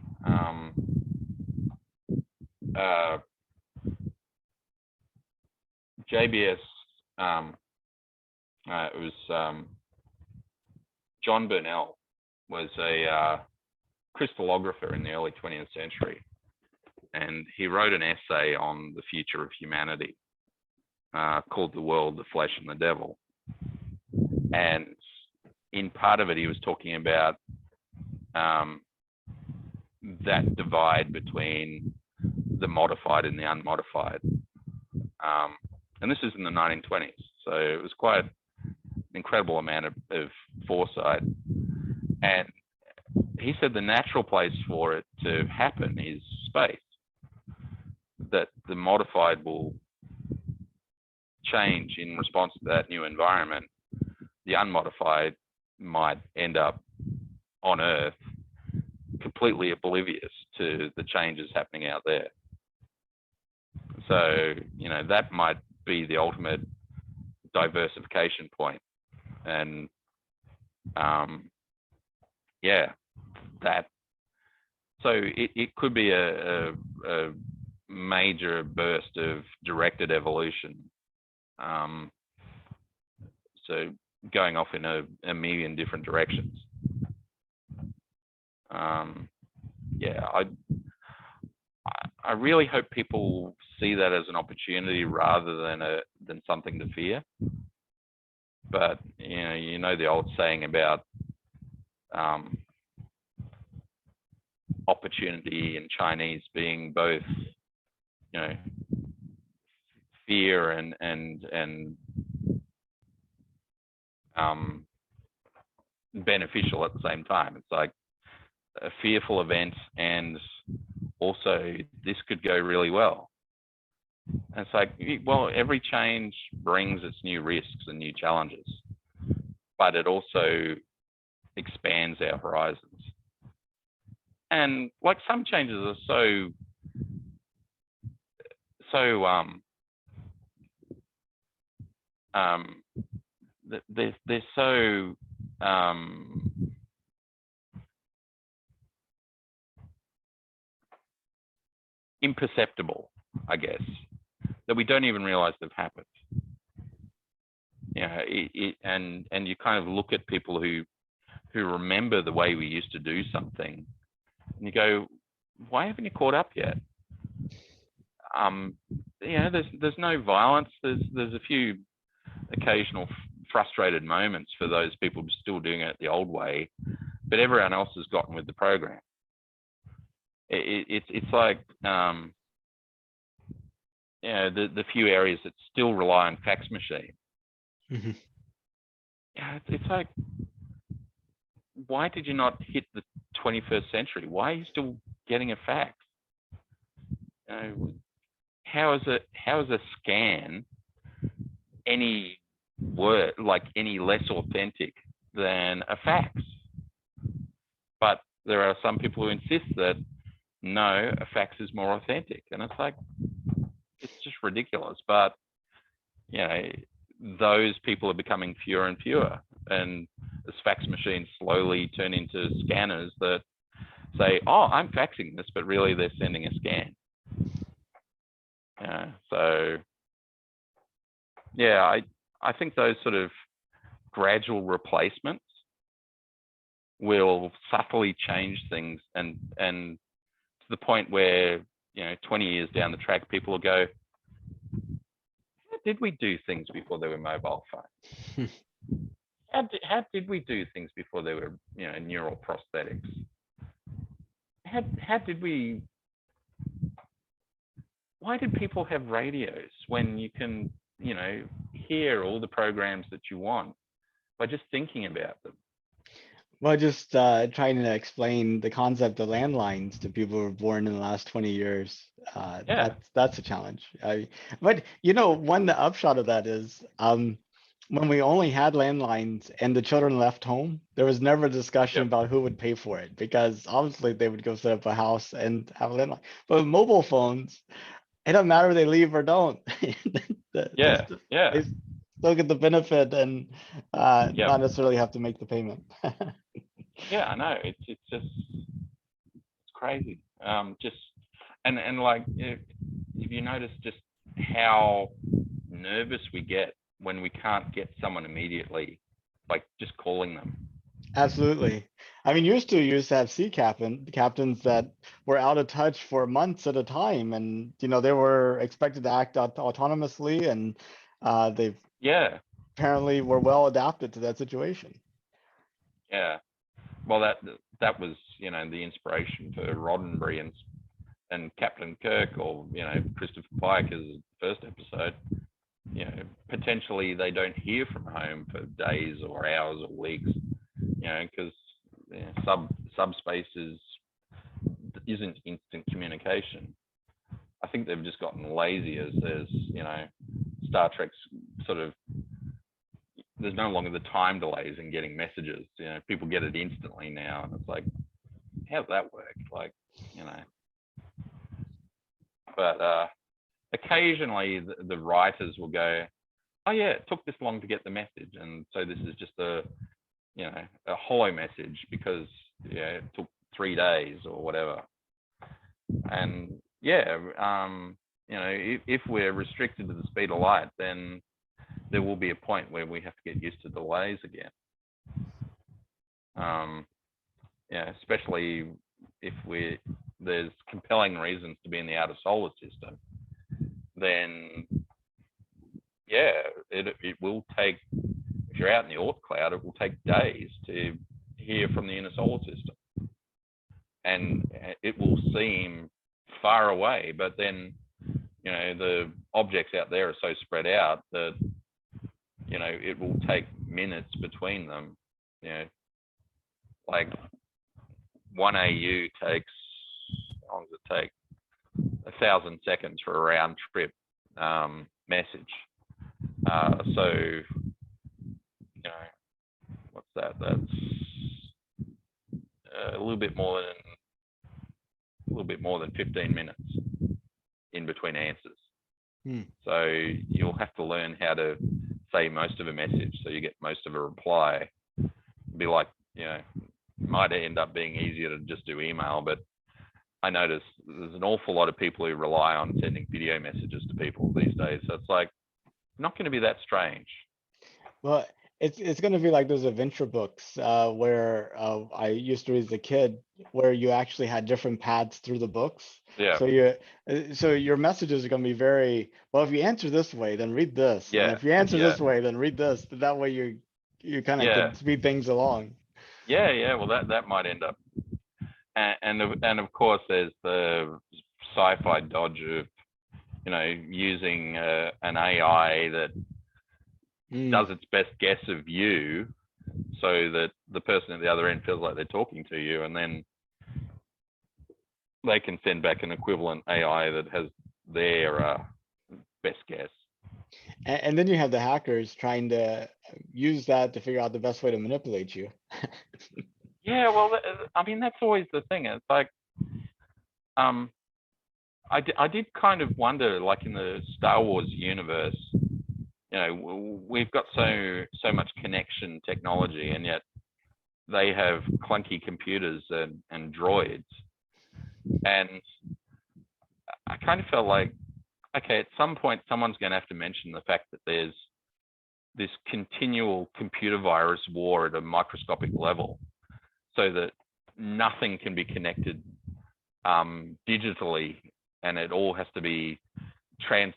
JBS, it was John Burnell was a crystallographer in the early 20th century, and he wrote an essay on the future of humanity called "The World, the Flesh, and the Devil." And in part of it, he was talking about that divide between the modified and the unmodified. And this is in the 1920s, so it was quite an incredible amount of foresight. And he said the natural place for it to happen is space, that the modified will change in response to that new environment. The unmodified might end up on Earth completely oblivious to the changes happening out there. So, you know, that might be the ultimate diversification point. And yeah, that, so it could be a major burst of directed evolution. So going off in a million different directions. Yeah, I really hope people see that as an opportunity rather than something to fear. But you know the old saying about opportunity in Chinese being both, you know, fear and beneficial at the same time. It's like a fearful event, and also this could go really well. And it's like, well, every change brings its new risks and new challenges, but it also expands our horizons. And like some changes are they're so imperceptible, I guess, that we don't even realize they've happened. You know, and you kind of look at people who remember the way we used to do something, and you go, why haven't you caught up yet? You know, there's no violence. There's a few occasional frustrated moments for those people still doing it the old way, but everyone else has gotten with the program. It's like, you know, the few areas that still rely on fax machine. Mm-hmm. Yeah, it's like, why did you not hit the 21st century? Why are you still getting a fax? How is a scan any word, like any less authentic than a fax? But there are some people who insist that no, a fax is more authentic, and it's like, it's just ridiculous. But you know, those people are becoming fewer and fewer, and as fax machines slowly turn into scanners that say, oh, I'm faxing this, but really they're sending a scan. So yeah, I think those sort of gradual replacements will subtly change things, and to the point where, you know, 20 years down the track, people will go, how did we do things before there were mobile phones? How did we do things before there were, you know, neural prosthetics? How did we? Why did people have radios when you can, you know, hear all the programs that you want by just thinking about them? Well, just trying to explain the concept of landlines to people who were born in the last 20 years. Yeah. That's a challenge. But you know, one upshot of that is when we only had landlines and the children left home, there was never a discussion Yep. about who would pay for it, because obviously they would go set up a house and have a landline. But with mobile phones, it doesn't matter if they leave or don't. Yeah. still get the benefit and Yep. not necessarily have to make the payment. Yeah, I know. It's just it's crazy. Just and like if you notice just how nervous we get when we can't get someone immediately, like just calling them. Absolutely. I mean, used to have captains that were out of touch for months at a time, and they were expected to act autonomously, and they Yeah, apparently were well adapted to that situation. yeah. Well, that was the inspiration for Roddenberry and Captain Kirk, or Christopher Pike as the first episode. Potentially they don't hear from home for days or hours or weeks, because subspace isn't instant communication. I think they've just gotten lazy as there's, Star Trek's sort of, there's no longer the time delays in getting messages. People get it instantly now, and it's like, how's that work? Like, but occasionally the writers will go, oh yeah, it took this long to get the message, and so this is just a hollow message because it took 3 days or whatever. And if we're restricted to the speed of light, then there will be a point where we have to get used to delays again. Especially if there's compelling reasons to be in the outer solar system, then it will take, if you're out in the Oort cloud, it will take days to hear from the inner solar system, and it will seem far away, but then the objects out there are so spread out that it will take minutes between them. Like 1 AU takes, how long does it take? 1,000 seconds for a round trip message. So what's that? That's a little bit more than 15 minutes in between answers. So you'll have to learn how to say most of a message so you get most of a reply. Be like, might end up being easier to just do email, but I notice there's an awful lot of people who rely on sending video messages to people these days. So it's like, not going to be that strange. Well, it's going to be like those adventure books where I used to read as a kid, where you actually had different paths through the books. Yeah. So your messages are going to be very well. If you answer this way, then read this. Yeah. And if you answer this way, then read this. That way you kind of can speed things along. Yeah. Well, that might end up, and of course there's the sci-fi dodge of using an AI that does its best guess of you, so that the person at the other end feels like they're talking to you, and then they can send back an equivalent AI that has their best guess. And then you have the hackers trying to use that to figure out the best way to manipulate you. Yeah, well, I mean, that's always the thing. It's like, I did kind of wonder, like in the Star Wars universe, we've got so much connection technology, and yet they have clunky computers and droids. And I kind of felt like, okay, at some point, someone's going to have to mention the fact that there's this continual computer virus war at a microscopic level, so that nothing can be connected digitally, and it all has to be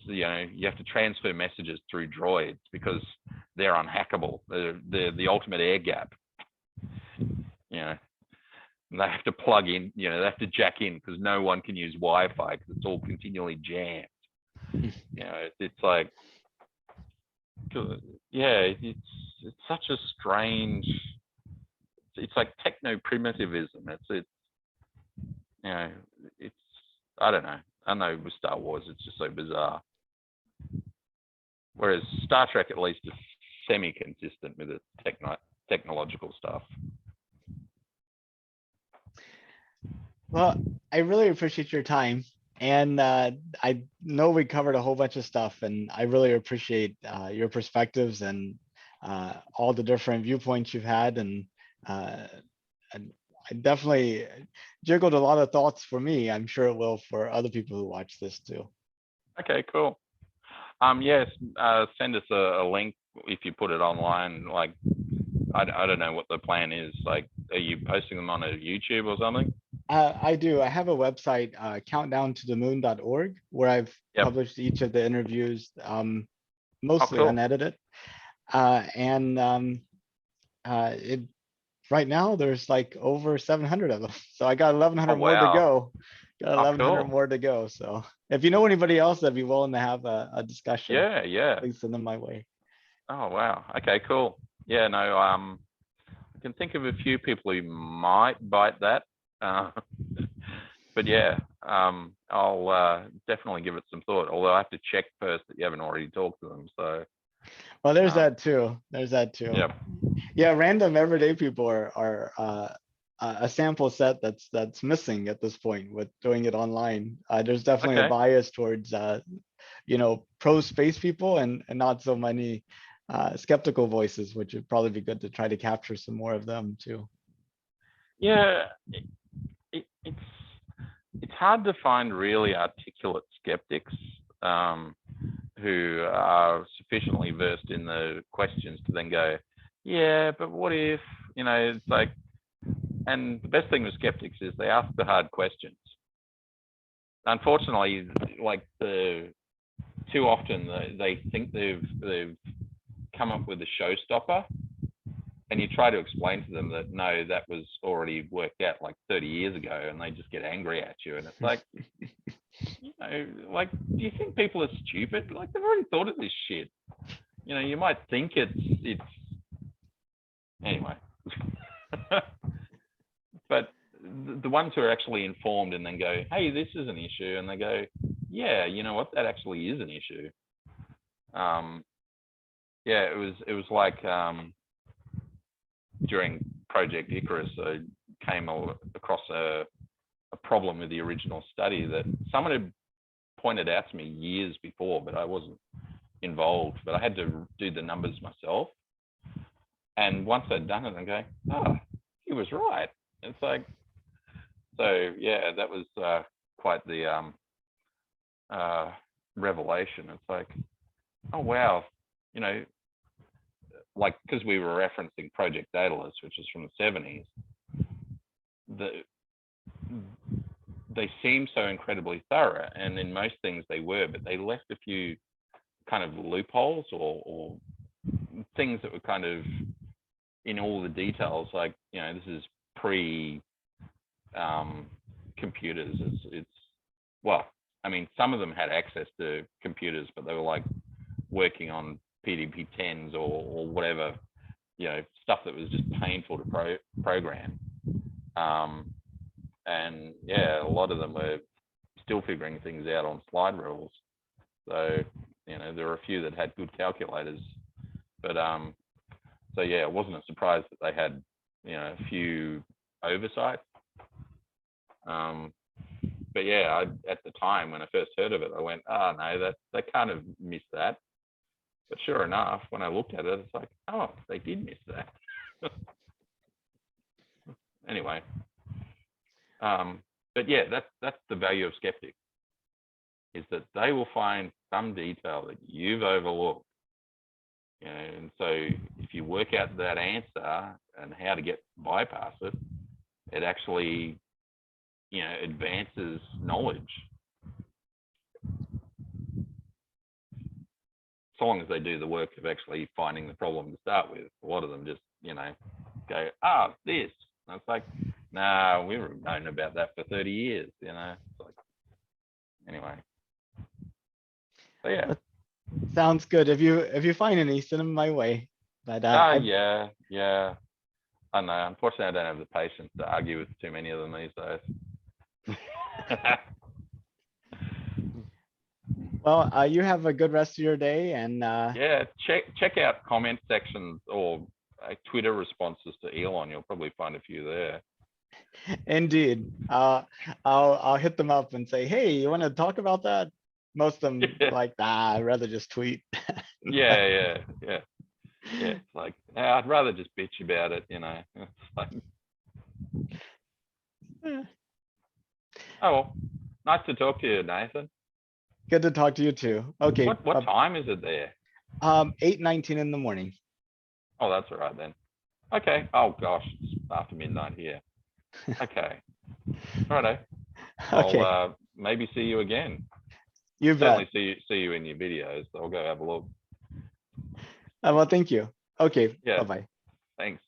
you have to transfer messages through droids because they're unhackable. They're the ultimate air gap. They have to plug in, they have to jack in because no one can use Wi-Fi because it's all continually jammed. It's like, it's such a strange. It's like techno primitivism. It's I don't know. I know with Star Wars, it's just so bizarre. Whereas Star Trek at least is semi-consistent with its technological stuff. Well, I really appreciate your time. And I know we covered a whole bunch of stuff, and I really appreciate your perspectives and all the different viewpoints you've had. Uh, and I definitely jiggled a lot of thoughts for me. I'm sure it will for other people who watch this too. Okay, cool. Yes, send us a link if you put it online. Like, I don't know what the plan is. Like, are you posting them on a YouTube or something? I do. I have a website, countdowntothemoon.org, where I've Yep. published each of the interviews, mostly cool. unedited. It right now there's like over 700 of them. So I got 1,100 Oh, more to wow. go. Got Oh, 1,100 cool. more to go. So if you know anybody else that'd be willing to have a discussion, Yeah, yeah. please send them my way. Oh, wow. Okay, cool. Yeah, no, I can think of a few people who might bite that. But yeah, I'll definitely give it some thought, although I have to check first that you haven't already talked to them. So, Well, there's um, that too. There's that too. yeah. Yeah, random everyday people are a sample set that's missing at this point with doing it online. There's definitely a Okay. bias towards pro space people and not so many skeptical voices, which would probably be good to try to capture some more of them too. Yeah, it's hard to find really articulate skeptics who are sufficiently versed in the questions to then go, yeah, but what if, it's like, and the best thing with skeptics is they ask the hard questions. Unfortunately, like too often they think they've come up with a showstopper, and you try to explain to them that no, that was already worked out like 30 years ago, and they just get angry at you. And it's like, like, do you think people are stupid? Like, they've already thought of this shit. You might think it's anyway. But the ones who are actually informed and then go, hey, this is an issue, and they go, yeah, you know what, that actually is an issue. Yeah, it was like during Project Icarus, I came across a problem with the original study that someone had pointed out to me years before, but I wasn't involved, but I had to do the numbers myself. And once I'd done it, I'm going, oh, he was right. It's like, so yeah, that was quite the revelation. It's like, oh, wow, like, because we were referencing Project Daedalus, which is from the 70s, they seem so incredibly thorough, and in most things they were, but they left a few kind of loopholes or things that were kind of in all the details. Like, this is pre computers. It's well, I mean, some of them had access to computers, but they were like working on PDP-10s or whatever, stuff that was just painful to program. And yeah, a lot of them were still figuring things out on slide rules. So, there were a few that had good calculators, but so yeah, it wasn't a surprise that they had, a few oversights. But yeah, at the time when I first heard of it, I went, oh no, they can't have missed that. But sure enough, when I looked at it, it's like, oh, they did miss that. Anyway, but yeah, that's the value of skeptics, is that they will find some detail that you've overlooked. And so if you work out that answer and how to bypass it, it actually, advances knowledge. So long as they do the work of actually finding the problem to start with. A lot of them just, go, this. And it's like, no, we've known about that for 30 years, It's like, anyway. So yeah. Sounds good. If you find any, send them my way. But yeah. I know. Unfortunately, I don't have the patience to argue with too many of them these days. Well, you have a good rest of your day, and yeah, check out comment sections or Twitter responses to Elon. You'll probably find a few there. Indeed. I'll hit them up and say, hey, you want to talk about that? Most of them Yeah. like, nah, I'd rather just tweet. Yeah. It's like, I'd rather just bitch about it, you know. It's like, Eh, oh well, nice to talk to you, Nathan. Good to talk to you too. Okay. What time is it there? 8:19 in the morning. Oh, that's all right then. Okay. Oh gosh, it's after midnight here. Okay. Righto. I'll Okay, maybe see you again. you bet. Certainly see you in your videos. So I'll go have a look. Well, thank you. Okay, Yeah. bye-bye. Thanks.